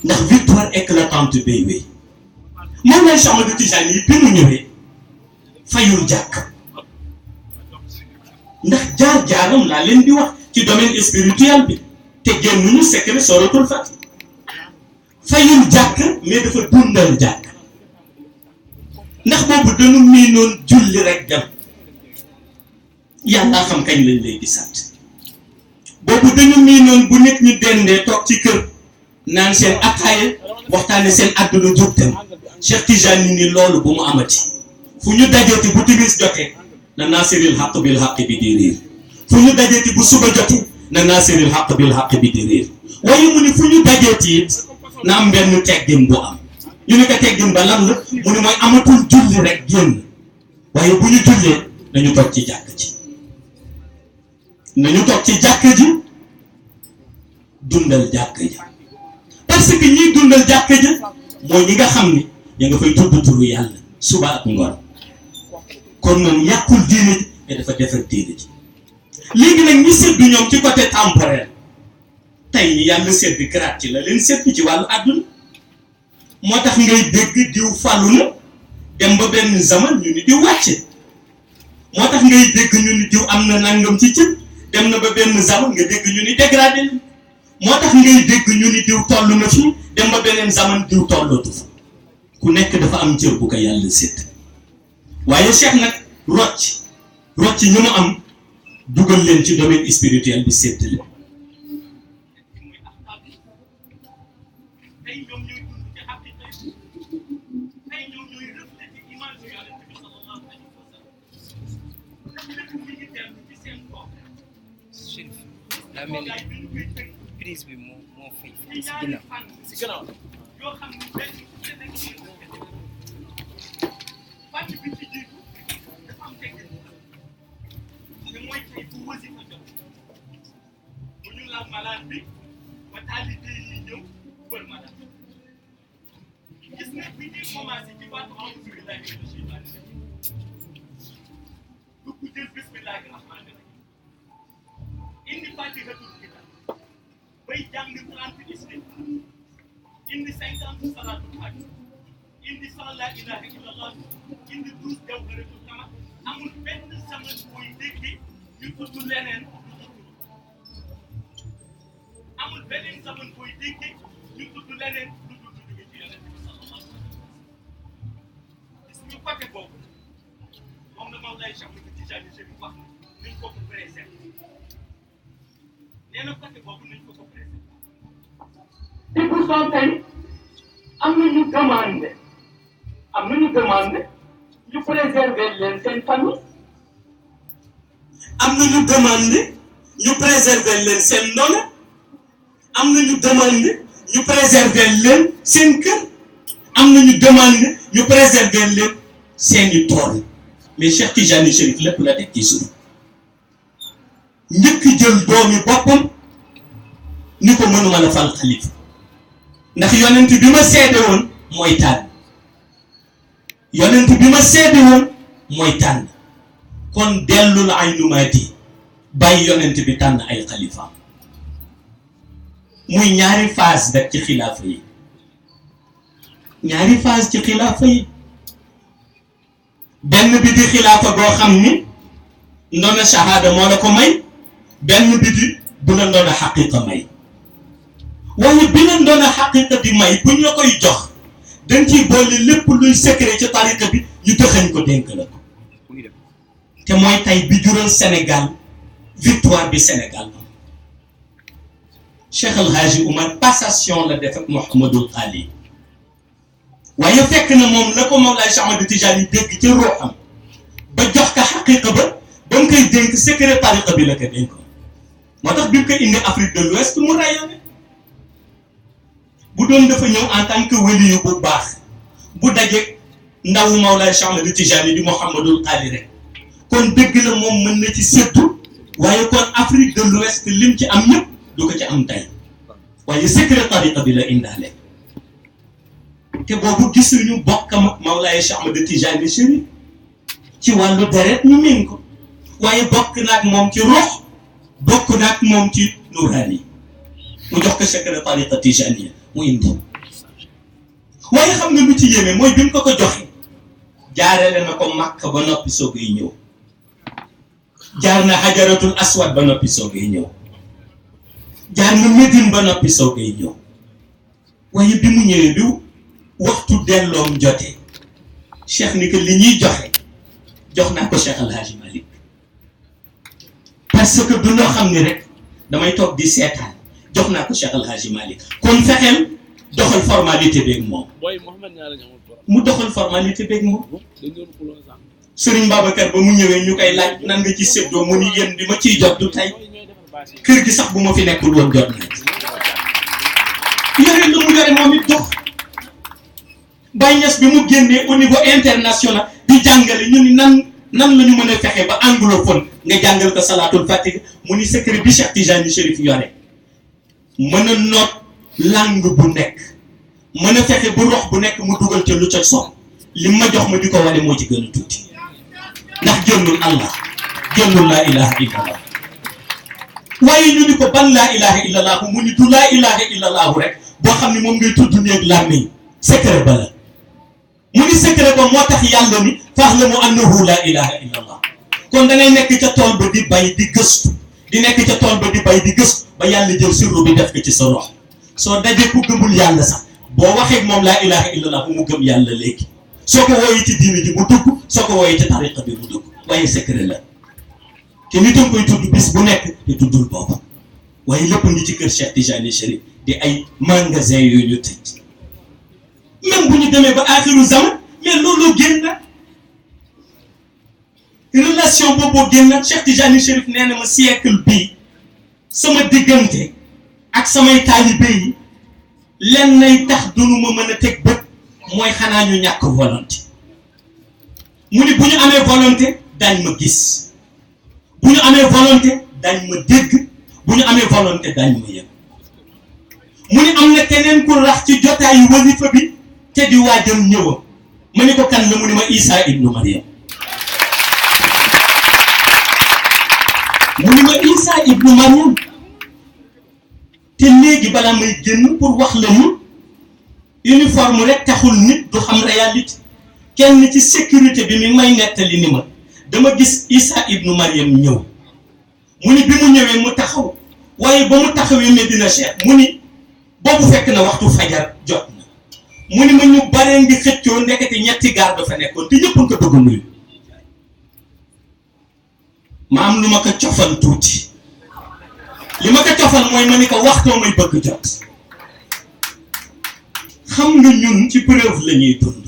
ndax victoire éclatante bay wéy moom lay Cheikh Ahmadou Tijani yi bi mu ñëwee fayul jàkk ndax jaar-jaaram laa leen di wax ci domaine spirituel bi te génnuñu secret sooratul Fatiha fayul jàkk mais dafa dundal jàkk ndax boobu dañu miinoon julli rek dem yàlla xam kañ lañ lay gisaat boobu dañu miinoon bu nit ñi dendee toog ci kër naan seen attaaye waxtaane seen àdduna jóg dem Cheikh Tijani ni loolu bu mu amati fu ñu dajeeti bu timis jotee na naasiril xaq bil xaq bi di réer fu ñu dajeeti bu suba jotee na naasiril xaq bil xaq bi di réer waaye mu ni fu ñu dajeeti it na am benn teggin bu am ñu ne ko teggin ba lan la mu ne mooy amatul julli rek génn waaye bu ñu jullee nañu toog ci jàkk ji nañu toog ci jàkk ji dundal jàkk ji parce que ñiy dundal jàkk ji mooy ñi nga xam ni ña nga fay tudd turu yàlla suba ak ngoon kon moom yàqul diine ji mais dafa defar diine ji léegi nag ñi seddu ñoom ci côté temporel tey ñi yàlla sedd grade ci la leen seddu ci wàllu àdduna moo tax ngay dégg diw fàllu na dem ba benn zaman ñu ni diw wàcce moo tax ngay dégg ñu ni diw am na nangam ci cëb dem na ba benn zaman nga dégg ñu ni dégradé la moo tax ngay dégg ñu ni diw toll na fi dem ba beneen zaman diw tollatu fa ku nekk dafa am cër bu ko yàlla sédd waaye Cheikh nag rocc ñu mu am dugal leen ci domaine spirituel bi sédd leen daa mel ni prise bi moo fay si ginnaaw yoo xam ne benn pàcc bi ci jiitu dafa am teggin te mooy tey bu wasifa jot bu ñu laal malade bi ba taalibe yi ñëw wër malade gis nga bi ñuy commencé ci baatu a'uuzu billaahi mina shaytaani rajiim dugg jël bismillaahi rahmaani rahiim indi faatihatul kitaab bay jàng 30 istighfaar indi 50 salaatul faatiha indi 100 laa ilaaha illallah indi 12 jawharatul kamal amul benn zaman booy dégg ñu tudd leneen amul beneen zaman booy dégg ñu tudd leneen lu dul jóge ci Yonent bi sallallahu alayhi wa sallam côté boobu moom la Mawlaay Cheikh Ahmed Tidiane Chérif wax nañ ko ko préserver nee na côté boobu nañ ko ko préserver. te pourtant tey am nañu demandé ñu préserver leen seen famille. am nañu demandé ñu préserver leen seen ndono. am nañu demandé ñu préserver leen seen kër. am nañu demandé ñu préserver leen seeni tool. mais Cheikh Tidiane Chérif lépp la teg ci suuf njëkk jël doomi boppam ni ko mënuma la fal xalifa ndax yonent bi ma seede woon mooy tànn yonent bi ma seede woon mooy tànn kon dellul ay numaati bàyyi yonent bi tànn ay xalifa muy ñaari phase rek ci xilaafa yi ñaari phase ci xilaafa yi benn bi di xilaafa boo xam ni ndoona shahada moo la ko may benn bi di bu la ndoona xaqiqa may waaye bi la ndoona xaqiqa di may buñ la koy jox dañ ciy boole lépp luy secret ci tariqa bi ñu dëxañ ko dénk la ko te mooy tey bi jural Sénégal victoire bi Sénégal am Cheikh El Hadji Oumar passation la def ak Mouhamadul Khali waaye fekk na moom la ko Mawlaay Cheikh Ahmed Tidiane dégg ci ruuxam ba jox ko xaqiqa ba mu koy dénk secret tariqa bi la ko dénk moo tax bi mu ko indi Afrique de l'Ouest mu rayonné bu doon dafa ñëw en tant que waliyu bu baax bu dajeeg ndawu Mawlaay Cheikh Ahmed Tidiane di Mouhamadul Khali rek kon dëgg la moom mën na ci séddu waaye kon Afrique de l'Ouest lim ci am ñëpp du ko ci am tey waaye secret tariqa bi la indaale te boobu gisuñu bokkam ak Mawlaay Cheikh Ahmed Tidiane Chérif ci wàllu deret ñu miin ko waaye bokk naag moom ci ruux bokk naag moom ci nuraani mu jox ko secret tariqa Tijaaniya mu indi waaye xam nga lu ci yéeme mooy bi mu ko joxe jaarale na ko Makka ba noppi soogay ñëw jaar na Hajaratul Aswad ba noppi soogay ñëw jaar na Médine ba noppi soogay ñëw waaye bi mu ñëwee bi waxtu delloom jotee Cheikh ni que li ñuy joxe jox naa ko Cheikh El Hadji Malick parce que du loo xam ni rek damay toog di seetaan jox naa ko Cheikh El Hadji Malick kon fexeel doxal formalité beeg moom mu doxal formalité beeg moom Serigne Babacar ba mu ñëwee ñu koy laaj nan nga ci séddoo mu ni yéen bi ma ciy jot du tey kër gi sax bu ma fi nekkul woon jot na yore lu mu yore moom it dox Baye Niass bi mu génnee au niveau international di jàngale ñu ni nan la ñu mën a fexe ba anglophone nga jàngal ko salaatul fatiha mu ni secret bi Cheikh Tidiane Chérif yore mën a noot langue bu nekk mën a fexe bu rox bu nekk mu dugal ca lu ca soom li ma jox ma di ko wane moo ci gën a tuuti ndax génnul Allah génnul laa ilaha illallah waaye ñu ni ko ban laa ilaha illallah mu ni du laa ilaha illallah rek boo xam ne moom ngay tudd néeg làmmiñ secret ba la mu ni secret ba moo tax yàlla ni fa'lamu annahu laa ilaha illallah kon da ngay nekk ca tool ba di bay di gëstu di nekk ca tool ba di bay di gëstu ba yàlla jël sirru bi def ko ci sa rox soo dajee ku gëmul yàlla sax boo waxee moom laa ilaha illallah bu mu gëm yàlla léegi soo ko wooyee ci diine ji mu dugg soo ko wooyee ci tariqa bi mu dugg waaye secret la te nit a koy tudd bis bu nekk te tuddul boobu waaye lépp ngi ci kër Cheikh Tidiane Chérif di ay magasin yooyu ñu tëj même bu ñu demee ba axiru zaman mais loolu génn na relation boobu génn na Cheikh Tidiane Chérif nee na ma siècle bii sama diggante ak samay taalibe yi lenn nay tax dunu ma mën a teg bët mooy xanaa ñu ñàkk volonté mu ni bu ñu amee volonté dañ ma gis bu ñu amee volonté dañ ma dégg bu ñu amee volonté dañ ma yëg mu ni am na keneen ku rax ci jotaayu wasifa bi te di waajal ñëwam ma ni ko kan la mu ni ma Isa ibnu Maryam mu ni ma Isa ibnu Maryam te léegi balaa may génn pour wax la ñu uniforme rek taxul nit du xam réalité kenn ci sécurité bi mi may nettali ni ma dama gis Isa ibnu Maryam ñëw mu ni bi mu ñëwee mu taxaw waaye ba mu taxawee Medina Cheikh mu ni boobu fekk na waxtu fajar jot na mu ni ma ñu bare ngi xëccoo ndekete ñetti gaar dafa nekkoon te ñëpp nga bëgg nuyu ma am lu ma ko cofal tuuti li ma ko cofal mooy ma ni ko waxtoo may bëgg jot xam nga ñun ci preuve la ñuy dund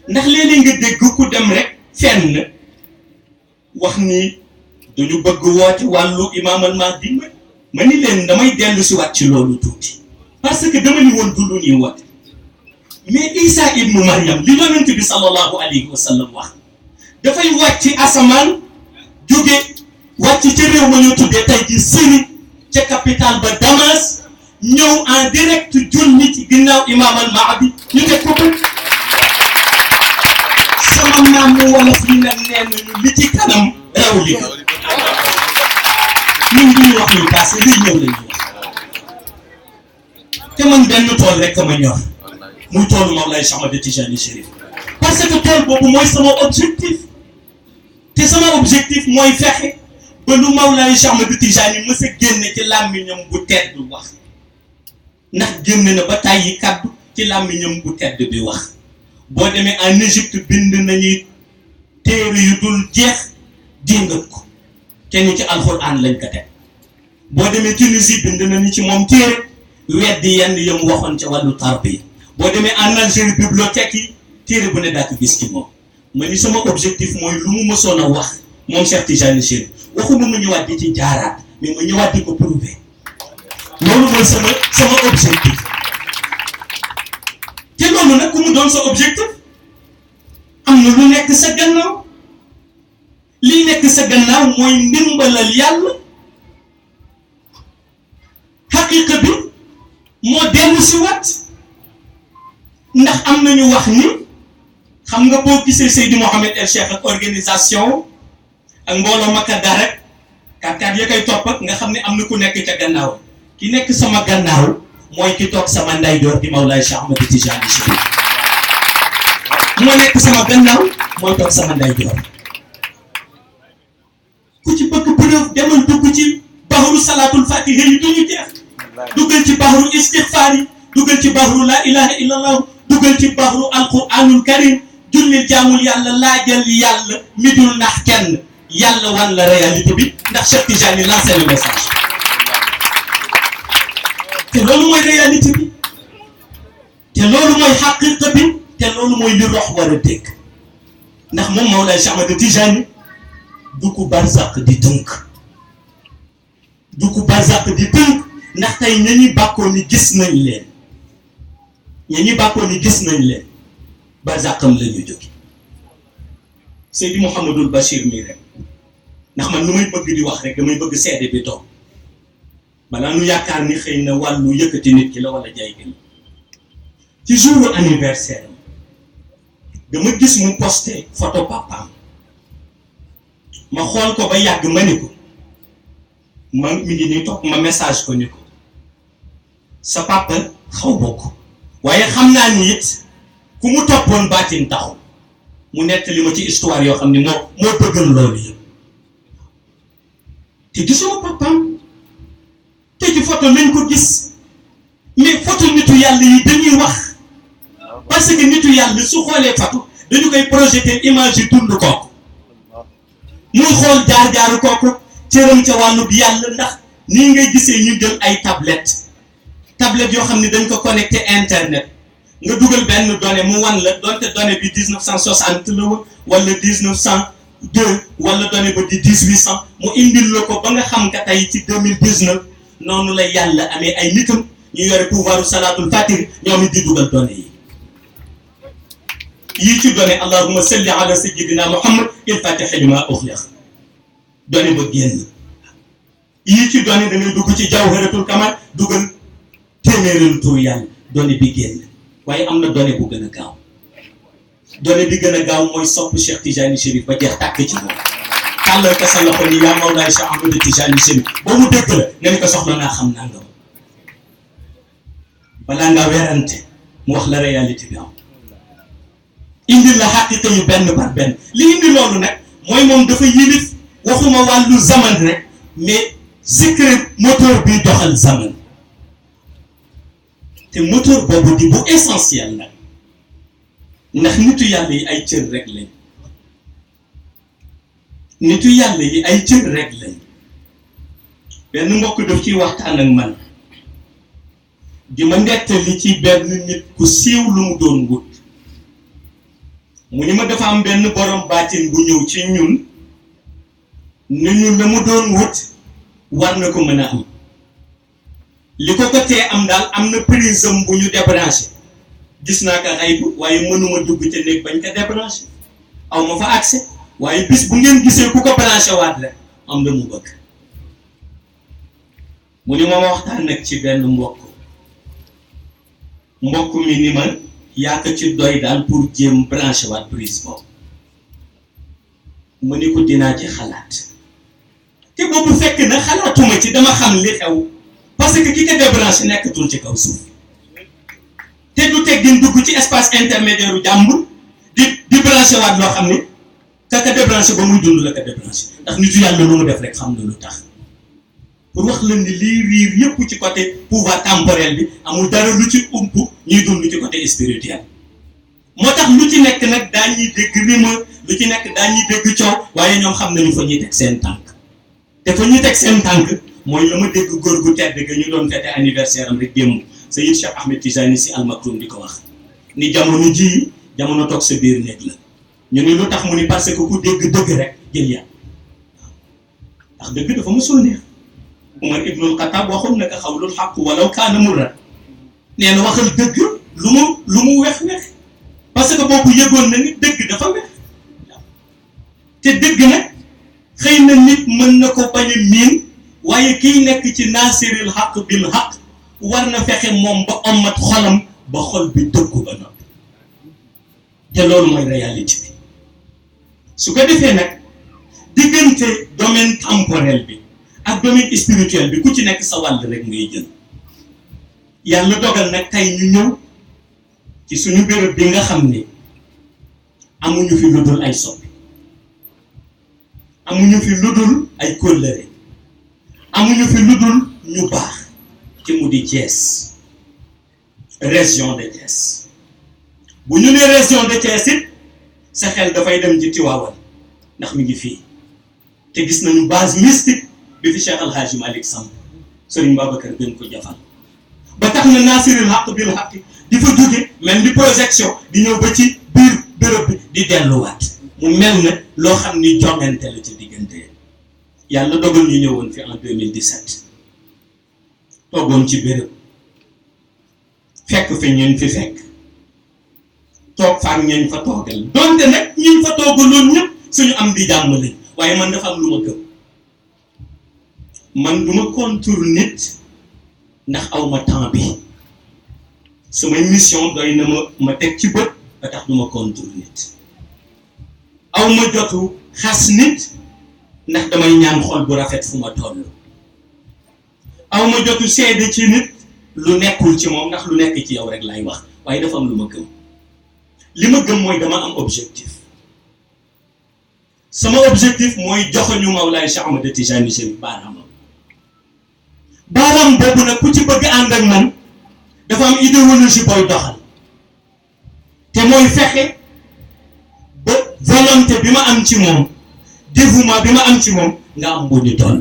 ndax léeg-léeg nga dégg ku dem rek fenn wax ni dañu bëgg woote wàllu Imam al Mahdi ma ni leen damay dellu si waat ci loolu tuuti parce que dama ni woon du lu ñuy woote mais Isa ibnu Maryam li yonent bi sallallahu alayhi wa sallam wax dafay wàcc asamaan jóge wàcc ca réew ma ñu tuddee tey ji Syrie ca capitale ba Damas ñëw en direct julli ci ginnaaw Imam al Mahdi ñu teg ko bët sama maam mu wolof yi nag nee nañu li ci kanam raw li ñun du ñu wax lu passé liy ñëw la ñuy wax te man benn tool rek ma ñor muy toolu Mawlaay Cheikh Ahmed Tijani Chérif parce que tool boobu mooy sama objectif te sama objectif mooy fexe ba lu Mawlaay Cheikh Ahmed Tijani mës a génne ci làmmiñam bu tedd wax ndax génne na ba tàyyi kaddu ci làmmiñam bu tedd bi wax boo demee en Égypte bind nañuy téere yu dul jeex dingat ko te ñu ci alxuraan lañ ko teg boo demee Tunisie bind nañu ci moom téere weddi yenn yam waxoon ca wàllu tarbiya boo demee en Algérie bibliothèque yi téere bu ne daa ko gis ci moom ma ni sama objectif mooy lu mu mësoon a wax moom Cheikh Tijani Chérif waxuma ma ñëwaat di ci jaaraat mais ma ñëwaat di ko prouver loolu mooy sama objectif te loolu nag ku mu doon sa objectif am na lu nekk sa gannaaw lii nekk sa gannaaw mooy ndimbalal yàlla xaqiqa bi moo dellu si wat ndax am nañu wax ni xam nga boo gisee Seydi Mouhamed El Cheikh ak organisation ak mbooloo maka darek kat ya koy topp ak nga xam ne am na ku nekk ca gannaaw ki nekk sama gannaaw mooy ki toog sama ndeyjoor di Mawlaay Cheikh Ahmed Tijani Chérif moo nekk sama gannaaw mooy toog sama ndeyjoor ku ci bëgg preuve demal dugg ci bahru salaatul fatiha yi duñu jeex duggal ci bahru istighfar yi duggal ci bahru la ilaha illallah duggal ci bahru alquranul karim jullil jaamul yàlla laajal yàlla mi dul nax kenn yàlla wan la réalité bi ndax Cheikh Tijani lancé le message te loolu mooy réalité bi te loolu mooy xaqiqa bi te loolu mooy li rox war a dégg ndax moom Mawlaay Cheikh Ahmed Tijani du ko barzaq di tënk du ko barzaq di tënk ndax tey ñi bàkkoo ni gis nañ leen ñi bàkkoo ni gis nañ leen barzaqam la ñu jóge Seydi Mouhamadul Bachir mii rek ndax man nu may bëgg di wax rek damay bëgg seede bi toog balaa nu yaakaar ni xëy na wàllu yëkkati nit ki la wala jaay gi ci jour anniversaire dama gis mu posté photo papaam ma xool ko ba yàgg ma ni ko ma mi ngi nii toog ma message ko ni ko sa papa xaw bokk waaye xam naa ni it ku mu toppoon baatin taxu mu nekk li ma ci histoire yoo xam ni moo bëggal loolu yëpp te gisuma papaam te ci photo lañ ko gis mais photo nitu yàlla yi dañuy wax parce que nitu yàlla su xoolee photo dañu koy projeter image yi dund kooku muy xool jaar-jaaru kooku cëram ca wàllu bi yàlla ndax nii ngay gisee ñu jël ay tablette yoo xam ne dañ ko connecté internet nga dugal benn donnée mu wan la donte donnée bi 1960 la wala 1902 wala donnée ba di 1800 mu indil la ko ba nga xam ka tey ci 2019 noonu la yàlla amee ay nitam ñu yore pouvoiru salaatul fatih ñoom it di dugal donnée yii ci donnée allahumma salli ala sayyidina muhammad il fatihi lima ughliq donnée ba génn yii ci donnée da ngay dugg ci jawharatul kamal dugal téeméeréelu tur yàlla donnée bi génn waaye am na donnée bu gën a gaaw donnée bi gën a gaaw mooy sopp Cheikh Tijani Chérif ba jeex tàkk ci moom tàllal ko sa loxo ni yaa Mawlaay Cheikh Ahmed Tijani Chérif ba mu dëgg la nga ni ko soxla naa xam naa nga balaa ngaa werante mu wax la réalité bi am indi la xaqiqa yu benn par benn li indi loolu nag mooy moom dafa yilif waxuma wàllu zaman rek mais secret moteur bi doxal zaman te moteur boobu di bu essentiel nag ndax nitu yàlla yi ay cër rek lañ nitu yàlla yi ay cër rek lañ benn mbokk daf ciy waxtaan ak man di ma nettali ci benn nit ku siiw lu mu doon wut mu ni ma dafa am benn borom baatin bu ñëw ci ñun ni ñu la mu doon wut war na ko mën a am li ko tee am daal am na prisme bu ñu débranché gis naa ko xaybu waaye mënuma dugg ca néeg bañ ko débranché aw ma fa accès waaye bis bu ngeen gisee ku ko branché waat rek am na mu bëgg mu ni ma waxtaan nag ci benn mbokk mi ni ma yaa ko ci doy daal pour jéem branché waat prise boobu mu ni ko dinaa ci xalaat te boobu fekk na xalaatuma ci dama xam li xew parce que ki ko débranché nekkatul ci kaw suuf te du teggin dugg ci espace intermédiaire u jàmbur di branché waat loo xam ne ka ka débranché ba muy dund la ka débranché ndax nitu yàlla lu mu def rek xam na lu tax pour wax la ni lii riir yëpp ci côté pouvoir temporel bi amul dara lu ci ump ñuy dund ci côté spirituel moo tax lu ci nekk nag daañuy dégg rima lu ci nekk daañuy dégg coow waaye ñoom xam nañu fa ñuy teg seen tànk te fa ñuy teg seen tànk mooy la ma dégg góor gu tedd ga ñu doon fête anniversaire am rek démb Sayyid Cheikh Ahmed Tijani Sy Al Maktoum di ko wax ni jamono ji jamono toog sa biir néeg la ñu ni lu tax mu ni parce que ku dégg dëgg rek jël yàlla ndax dëgg dafa mësul neex Umar ibnul Xattaab waxoon na ko xawlul xaq walaw kaana murran nee na waxal dëgg lu mu wex parce que boobu yëgoon na ni dëgg dafa wex te dëgg nag xëy na nit mën na ko bañ a miin waaye kiy nekk ci naasiril xaq bil xaq war na fexe moom ba ommat xolam ba xol bi dëggu ba noppi te loolu mooy réalité bi su ko defee nag diggante domaine temporel bi ak domaine spirituel bi ku ci nekk sa wàll rek ngay jël yàlla dogal nag tey ñu ñëw ci suñu béréb bi nga xam ni amuñu fi lu dul ay soppi amuñu fi lu dul ay kóllëre amuñu fi lu dul ñu baax ci mu di Thiès région de Thiès bu ñu nee région de Thiès it sa xel dafay dem ci Tiwaawan ndax mi ngi fii te gis nañu base mystique bi fi Cheikh Al Hadji Malick Samb Serigne Babacar gën ko jafal ba tax na naasiril xaq bil xaq di fa jóge mel ni projection di ñëw ba ci biir bërëb bi di delluwaat mu mel na loo xam ni jongante la ci diggante yàlla dogal ñu ñëwoon fi en 2017 toogoon ci béréb fekk fi ñeen fi fekk toog fa ak ñeen fa toogal donte nag ñeen fa toogaloon ñëpp suñu am di jàmm lañ waaye man dafa am lu ma gëm man du ma contour nit ndax aw ma temps bi samay mission doy na ma teg ci bët ba tax du ma contour nit aw ma jotu xas nit ndax damay ñaan xol bu rafet fu ma toll aw ma jotu seede ci nit lu nekkul ci moom ndax lu nekk ci yow rek lay wax waaye dafa am lu ma gëm li ma gëm mooy dama am objectif sama objectif mooy joxoñu Mawlaay Cheikh Ahmed Tijani Chérif baaraam boobu nag ku ci bëgg ànd ak man dafa am idéologie booy doxal te mooy fexe ba volonté bi ma am ci moom dévouement bi ma am ci moom nga am bu ñu toll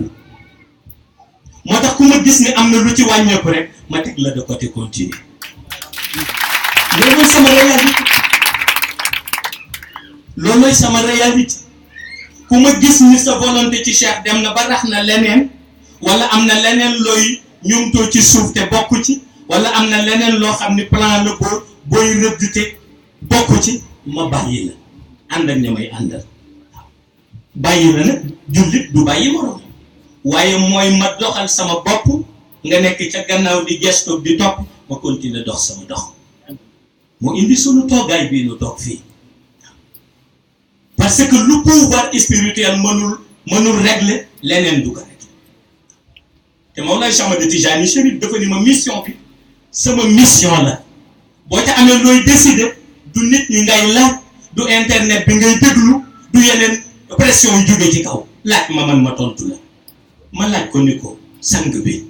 moo tax ku ma gis ni am na lu ci wàññeeku rek ma teg la de côté continue loolu mooy sama réalité loolu mooy sama réalité ku ma gis ni sa volonté ci Cheikh dem na ba rax na leneen wala am na leneen looy ñumtoo ci suuf te bokk ci wala am na leneen loo xam ni plan la booy rëdd te bokk ci ma bàyyi la ànd ak ña may àndal bàyyi la nag jullit du bàyyi moroom waaye mooy ma doxal sama bopp nga nekk ca gannaaw di gestu di topp ma continuer dox sama dox moo indi sunu toogaay bii nu toog fii parce que lu pouvoir spirituel mënul régler leneen du ko rek te Mawlaay Cheikh Ahmed Tijani Chérif dafa ni ma mission bi sama mission la boo ca amee looy décider du nit ñi ngay laaj du internet bi ngay déglu du yeneen pression yu jóge ci kaw laaj ma man ma tontu la ma laaj ko ni ko sang bi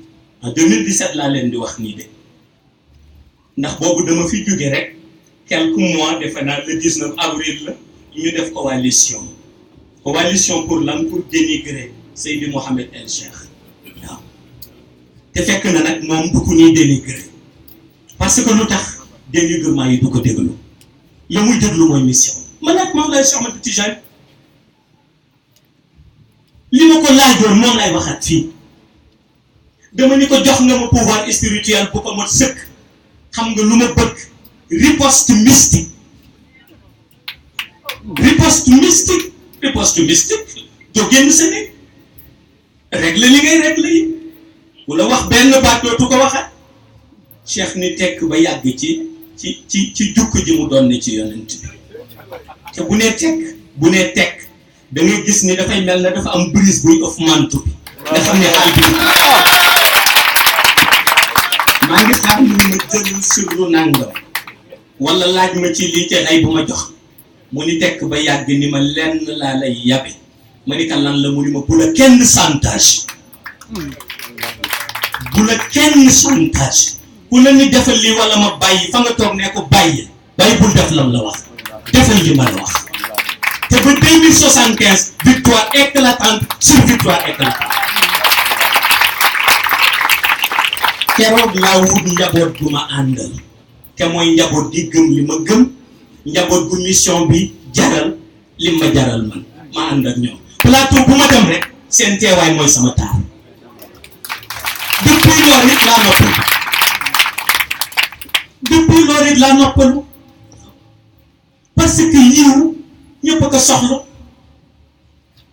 en 2017 laa leen di wax nii de ndax boobu dama fi jóge rek quelques mois defe naa le 19 avril la ñu def coalition pour lan pour dénigrer Seydi Mouhamed El Cheikh waaw te fekk na nag moom du ko ñuy dénigrer parce que lu tax dénigrement yi du ko déglu la muy déglu mooy mission man nag moom lay Cheikh Ahmed Tidiane li ma ko laajoon moom lay waxaat fii dama ni ko jox nga ma pouvoir spirituel bu ko mot sëkk xam nga lu ma bëgg riposte mystique doo génn sa nekk règle li ngay règle yi bu la wax benn baat dootu ko waxaat Cheikh ni tekk ba yàgg ci jukk ji mu doon ne ci yonent bi te bu nee tekk da ngay gis ni dafay mel na dafa am brise buy of mantu bi nga xam ne xaal bi maa ngi xaar ni ma jël sirru nangam wala laaj ma ci lii te ay bu ma jox mu ni tekk ba yàgg ni ma lenn laa lay yabe ma ni ka lan la mu ni ma bu la kenn chantage ku la ni defal lii wala ma bàyyi fa nga toog ne ko bàyyi bul def lam la wax defal li ma la wax te ba 2075 victoire éclatante sur victoire éclatante keroog laa wut njaboot gu ma àndal te mooy njaboot gi gëm li ma gëm njaboot gu mission bi jaral li ma jaral man ma ànd ak ñoom plateau bu ma dem rek seen teewaay mooy sama taar depuis loolu it laa noppalu parce que yiw ñëpp a ko soxla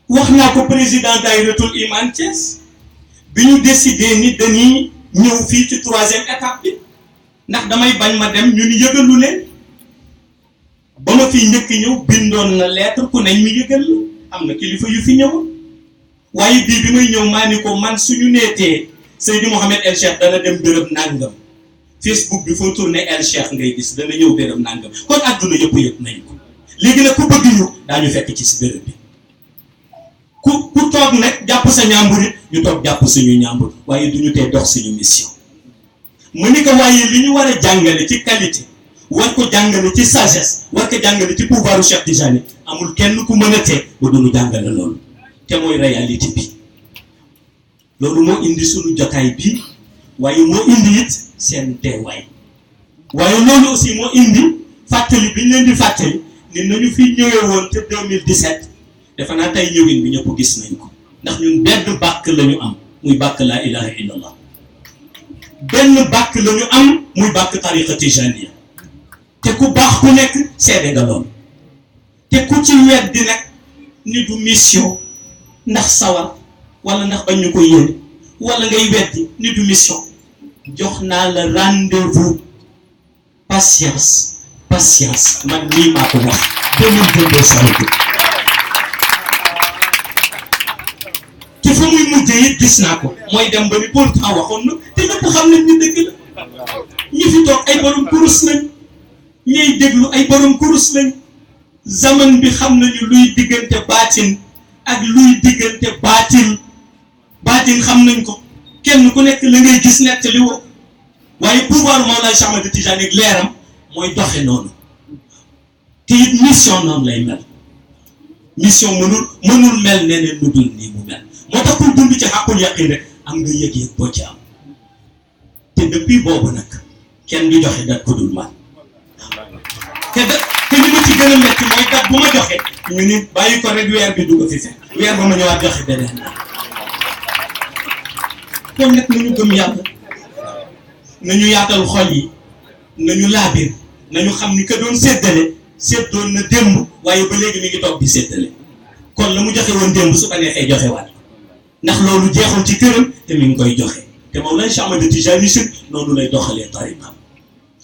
wax naa ko président Daïratul Iman Thiès bi ñu décidé ni dañuy ñëw fii ci 3e étape bi ndax damay bañ ma dem ñu ni yëgalu leen ba ma fi njëkk ñëw bindoon na lettre ku nañ mi yëgal la am na kilifa yu fi ñëwoon waaye bii bi may ñëw maa ni ko man suñu neetee Seydi Mouhamed El Cheikh dana dem bërëb nangam Facebook bi foo tourné El Cheikh ngay gis dana ñëw bërëb nangam kon àdduna yëpp yëpp nañ ko léegi nag ku bëgg ñu daañu fekk ci si bërëb bi ku toog nag jàpp sa ñaambur it ñu toog jàpp suñu ñaambur waaye du ñu tee dox suñu mission mu ni ko waaye li ñu war a jàngale ci qualité war ko jàngale ci sagesse war ko jàngale ci pouvoiru Cheikh Tijani amul kenn ku mën a tee ba duñu jàngale loolu te mooy réalité bi loolu moo indi suñu jotaay bi waaye moo indi it seen teewaay waaye loolu aussi moo indi fàttali bi ñu leen di fàttali ni nañu fi ñëwee woon te 2017 defe naa tey ñëwin bi ñëpp gis nañ ko ndax ñun benn bàkk la ñu am muy bàkk laa ilaha illallah benn bàkk la ñu am muy bàkk tariqa tijaniya te ku baax ku nekk seede nga lool te ku ci weddi nag ni du mission ndax sawar wala ndax bañ ñu ko yéene wala ngay weddi ni du mission jox naa la rendez-vous patience man nii maa ko wax 2022 sama dugg te fa muy mujjee it gis naa ko mooy dem ba ni pourtant waxoon na te ñëpp xam nañ ni dëgg la ñi fi toog ay borom kurus lañ ñuy déglu ay borom kurus lañ zaman bi xam nañu luy diggante baatin ak luy diggante baatin xam nañ ko kenn ku nekk la ngay gis nett li woo waaye pouvoir Mawlaay Cheikh Ahmed Tidiane ak leeram mooy doxe noonu te it mission noonu lay mel mission mënul mel neneen lu dul nii mu mel moo tax pour dund ci xàqul yaqin rek am nga yëg-yëg boo ci am te depuis boobu nag kenn du joxe dat ko dul man te li ma ci gën a metti mooy dat bu ma joxe ñu ni bàyyi ko rek weer bi dugg fi fekk weer ba ma ñëwaat joxe beneen kon nag nañu gëm yàlla nañu yaatal xol yi nañu laabir nañu xam ni ka doon séddale séddoon na démb waaye ba léegi mi ngi toog di séddale kon la mu joxe woon démb su ko neexee joxe waat ndax loolu jeexul ci këram te mi ngi koy joxe te Mawlaay Cheikh Ahmed Tidiane noonu lay doxalee tariqam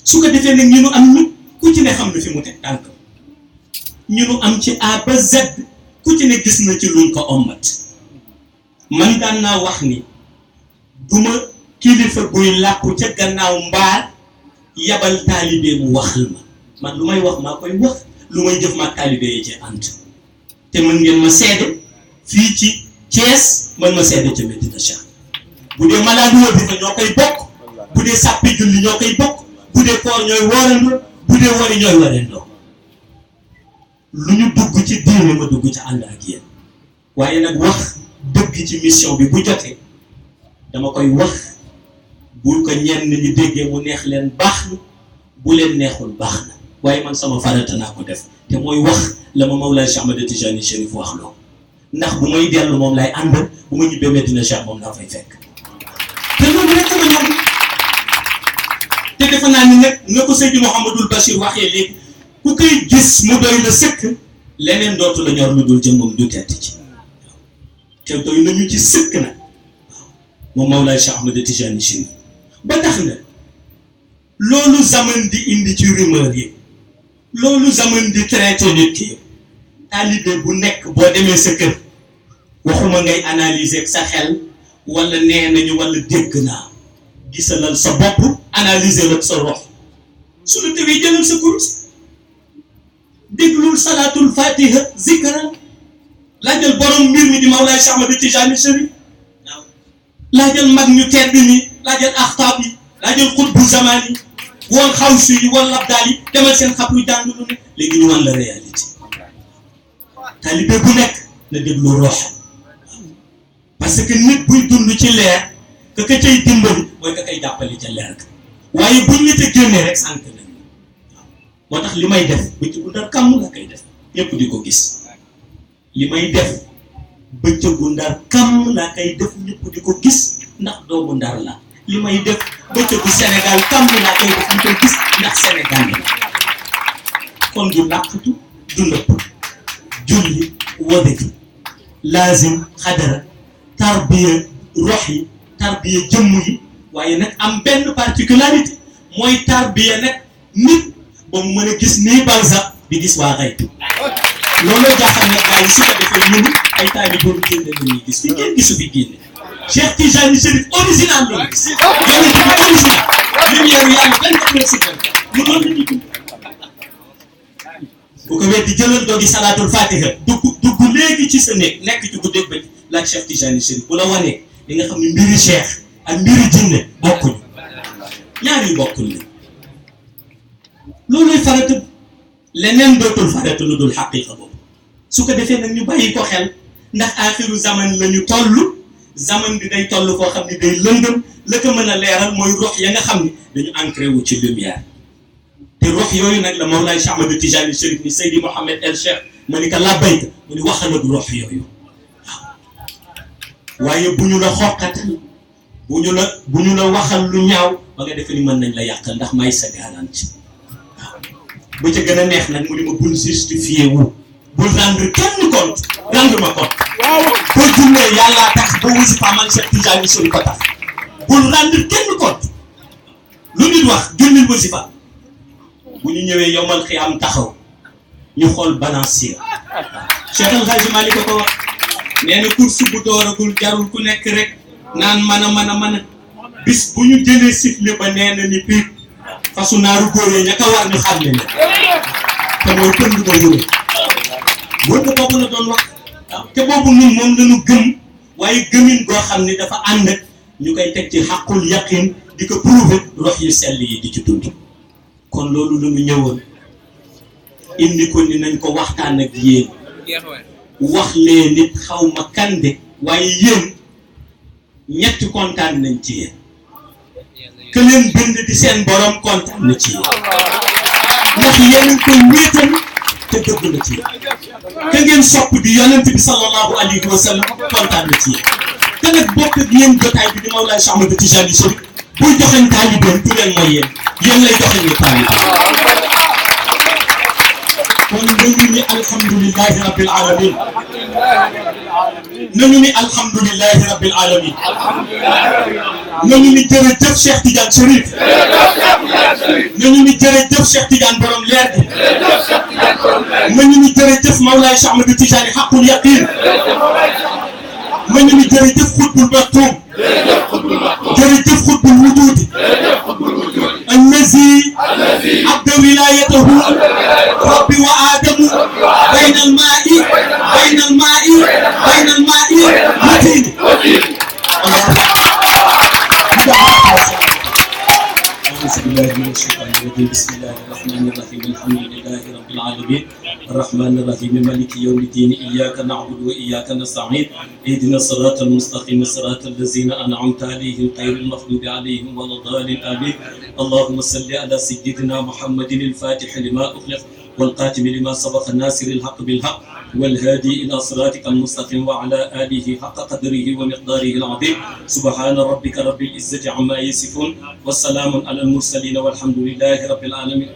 su ko defee nag ñu nu am ñu ku ci ne xam na fi mu teg tànk ñu nu am ci A ba Z ku ci ne gis na ci luñ ko ommat man daan naa wax ni duma kilifa buy làqu ca gannaaw mbaar yabal taalibe mu waxal ma man lu may wax maa koy wax lu may jëf maa taalibe yi ci ànd te mën ngeen ma seede fii ci Thiès mën ma seede ca Medina Cheikh bu dee malade woo bi fa ñoo koy bokk bu dee sàppi julli ñoo koy bokk bu dee koor ñooy woorandoo bu dee wari ñooy warandoo lu ñu dugg ci diine ma dugg ci ànd ak yéen waaye nag wax dëgg ci mission bi bu jotee dama koy wax bu ko ñenn ñi déggee mu neex leen baax na bu leen neexul baax na waaye man sama farata naa ko def te mooy wax la ma Mawlaay Cheikh Ahmed Tijani Chérif wax loo ndax bu may dellu moom lay àndal bu ma ñibbee Medina Cheikh moom laa fay fekk te loolu rek ma ñor te defe naa ni nag nga ko Seydi Mouhamadul Bachir waxee léegi ku koy gis mu doy la sëkk leneen dootu la ñor lu dul jëmmam du tedd ci te doy nañu ci sëkk nag moom Mawlaay Cheikh Ahmed Tijani Chérif ba tax na loolu zaman di indi ci rumeur yi loolu zaman di traité nit ki taalibe bu nekk boo demee sa kër waxuma ngay analyser ak sa xel wala nee nañu wala dégg naa gisalal sa bopp analyser ak sa rox su la tewee jëlal sa kurus déglul salaatul fatiha zikra laajal borom mbir mi di Mawlaay Cheikh Ahmed Tijani Chérif waaw laajal mag ñu tedd ñi laajal axtaab yi laajal xutbu zamaan yi woon xawsu yi woon labdaal yi demal seen xabru jàng lu ne léegi ñu wan la réalité taalibe bu nekk na déglu roxam parce que nit buy dund ci leer ka ka cay dimbali mooy ka kay jàppale ca leer ga waaye buñ la ca génnee rek sànq nañ moo tax li may def bëccëgu ndar kàmm la koy def ñëpp di ko gis li may def bëccëgu ndar kàmm laa koy def ñëpp di ko gis ndax doomu ndar la li may def bëccëgu Sénégal kàmm laa koy def ñu koy gis ndax Sénégal la kon du làqatu du nëpp julli wadafi laazim xadara tarbiya rox yi tarbiya jëmm yi waaye nag am benn particularité mooy tarbiya nag nit ba mu mën a gis nii barsax di gis waa xaytu loolu jaaxal nag gars yi su ko defee ñun ay taali boobu génne la ñuy gis fi kenn gisu fi génne Cheikh Tijani Chérif original la gis yéen a ngi original lumière yàlla 24 heures sur 24 ñu loolu la ñuy dund bu ko weddi jëlal doogi salaatul fatiha dugg léegi ci sa néeg nekk ci guddeeg bëj laaj Cheikh Tijani Chérif bu la wanee li nga xam ne mbiri cheikh ak mbiri jinne bokkuñu ñaar yu bokkul la looluy farata leneen dootul farata lu dul xaqiqa boobu su ko defee nag ñu bàyyi ko xel ndax axiru zaman la ñu toll zaman bi day toll foo xam ne day lëndëm la ko mën a leeral mooy rox ya nga xam ne dañu ancré wu ci lumière te rox yooyu nag la Mawlaay Cheikh Ahmed Tijani Chérif ni Seydi Mouhamed El Cheikh ma ni ko labbayka mu ni waxal ak rox yooyu waaw waaye bu ñu la xoqatal bu ñu la waxal lu ñaaw ba nga defe ni mën nañ la yàqal ndax may sa garanti waaw bu ca gën a neex nag mu ni ma bul justifié wu bul rendre kenn compte rendre ma compte boo jullee yàllaa tax boo wasifa man Cheikh Tijani Chérif ko tax bul rendre kenn compte lu nit wax jullil wasifa bu ñu ñëwee yomal xiyaam taxaw ñu xool balancier Cheikh El Hadji Malick ko wax nee na course bu dooragul jarul ku nekk rek naan mën a bis bu ñu jëlee sifflet ba nee na ni piip fasu naaru góor yi ña ko war ñu xam ne te mooy pënd ba wuré wër ko boobu la doon wax waaw te boobu ñun moom lañu gëm waaye gëmin goo xam ne dafa ànd ak ñu koy teg ci xaqul yaqin di ko prouver rox yu sell yi di ci dund kon loolu la ñu ñëwoon indi ko ni nañ ko waxtaan ak yéen wax leen nit xaw ma kande waaye yéen ñetti kontaan nañ ci yéen que leen bind di seen borom kontaan na ci yéen ndax yéen a ngi koy wéetal te dëgg na ci yéen ka ngeen sopp di yonent bi sallallahu alayhi wa sallam kontaan na ci yéen te nag bokk ak yéen jotaay bi di Mawlaay Cheikh Ahmed Tijani Chérif buy joxeñ taalibeem tu leen mooy yéen lay joxeñ ni taalibeem kon nañu ni alhamdulillahi rabbil alamin nañu ni alhamdulillahi rabbil alamin nañu ni jërëjëf Cheikh Tidiane Chérif nañu ni jërëjëf Cheikh Tidiane borom leer gi nañu ni jërëjëf Mawlaay Cheikh Ahmed Tijani xaqul yaqin nañu ni jërëjëf xutbul maktum jërëjëf xutbul wujudi الذي عبد ولايته ربي وآدم بين الماء متين الله الرجيم بسم الله الرحمن الرحيم الحمد لله رب العالمين الرحمن الرحيم مالك يوم الدين إياك نعبد وإياك نستعين اهدنا الصراط المستقيم صراط الذين أنعمت عليهم غير المغضوب عليهم ولا الضالين آمين اللهم صل على سيدنا محمد الفاتح لما أغلق والقاتم لما سبق الناصر الحق بالحق والهادي إلى صراطك المستقيم وعلى آله حق قدره ومقداره العظيم سبحان ربك رب العزة عما يصفون والسلام على المرسلين والحمد لله رب العالمين.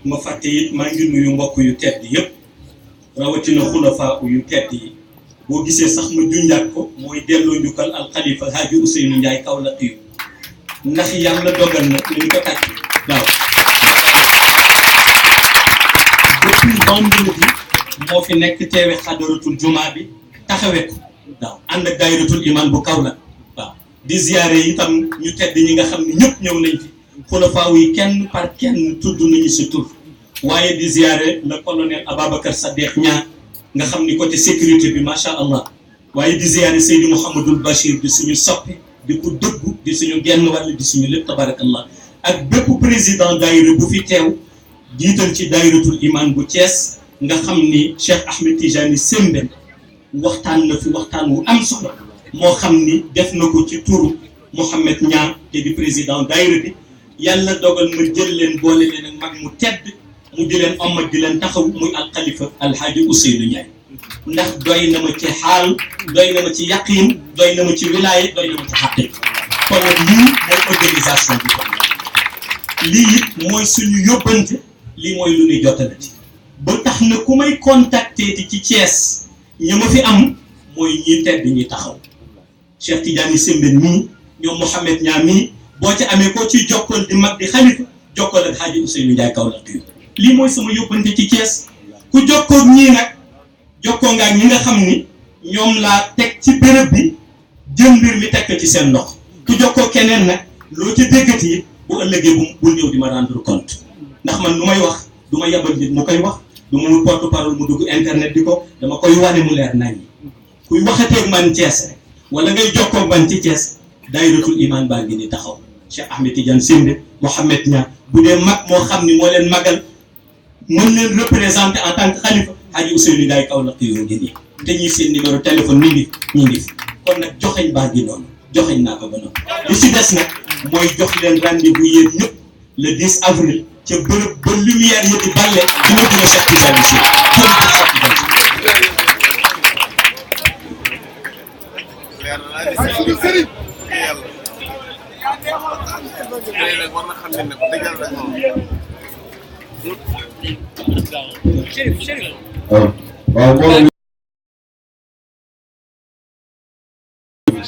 ma fàtte it maa ngi nuyu mbokk yu tedd yëpp rawatina xulafaa yu tedd yi boo gisee sax ma junjaat ko mooy delloo njukkal alxalifa Haaji Ousseynou Ndiaye Kaolack yu ndax yàlla dogal na nañ ko tàcc waaw depuis vendredi moo fi nekk teewe xadaratul jumaa bi taxawee ko waaw ànd ak daayiratul iman bu Kaolack waaw di ziyaare itam ñu tedd ñi nga xam ne ñëpp ñëw nañ fi xulafaa yi kenn par kenn tudd nañu si tur waaye di ziyaare le colonel Ababacar Saddeq Niang nga xam ni côté sécurité bi macha allah waaye di ziyaare Seydi Mouhamadul Bachir di suñu soppi di ko dëggu di suñu genn wàll di suñu lépp tabarakallah ak bépp président daayira bu fi teew jiital ci daayiratul iman bu Thiès nga xam ni Cheikh Ahmed Tijani Sembène waxtaan na fi waxtaan wu am solo moo xam ni def na ko ci turu Mouhamed Niang te di président daayira bi yàlla dogal ma jël leen boole leen ak mag mu tedd mu di leen ommat di leen taxaw muy alxalifa alhaaji Ousseynou Ndiaye ndax doy na ma ci xaal doy na ma ci yaqin doy na ma ci wilaya doy na ma ci xaqiq kon nag lii mooy organisation bi ko lii it mooy suñu yóbbante lii mooy lu ñuy jottalati ba tax na ku may contacter ti ci Thiès ñi ma fi am mooy ñi tedd ñi taxaw Cheikh Tidiane Sembène mii ñoom Mouhamed Niang mii boo ci amee koo ciy jokkool di mag di xalifa jokkool ak Haaji Ousseynou Ndiaye Kaolack yu lii mooy sama yóbbante ci Thiès ku jokkoog ñii nag jokkoo nga ak ñi nga xam ni ñoom laa teg ci béréb bi jël mbir mi teg ko ci seen ndox ku jokkoo keneen nag loo ci déggati it bu ëllëgee bul ñëw di ma rendre compte ndax man lu may wax du ma yabal nit mu koy wax du ma mu porte parole mu dugg internet di ko dama koy wane mu leer nañ kuy waxateeg man Thiès rek wala ngay jokkoog man ci Thiès daayiratul iman baa ngi ni taxaw Cheikh Ahmed Tidiane Sembène Mouhamed Niang bu dee mag moo xam ni moo leen magal mën leen représenter en tant que xalifa Haaji Ousseynou Ndiaye Kaolack yoo ngi nii te ñii seen numéro téléphone ñu ngi fi kon nag joxeñ baa ngi noonu joxeñ naa ko ba noonu li si des nag mooy jox leen rendez-vous yéen ñëpp le 10 avril ca bërëb ba lumière yi di balle ci Medina Cheikh Tidiane Sy waaw mbooloo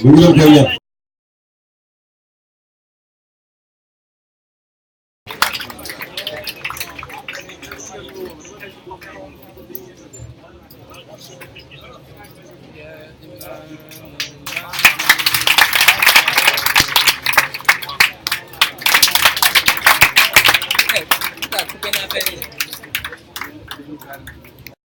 mi ñu koy ñaan Tá, tu quer na pele?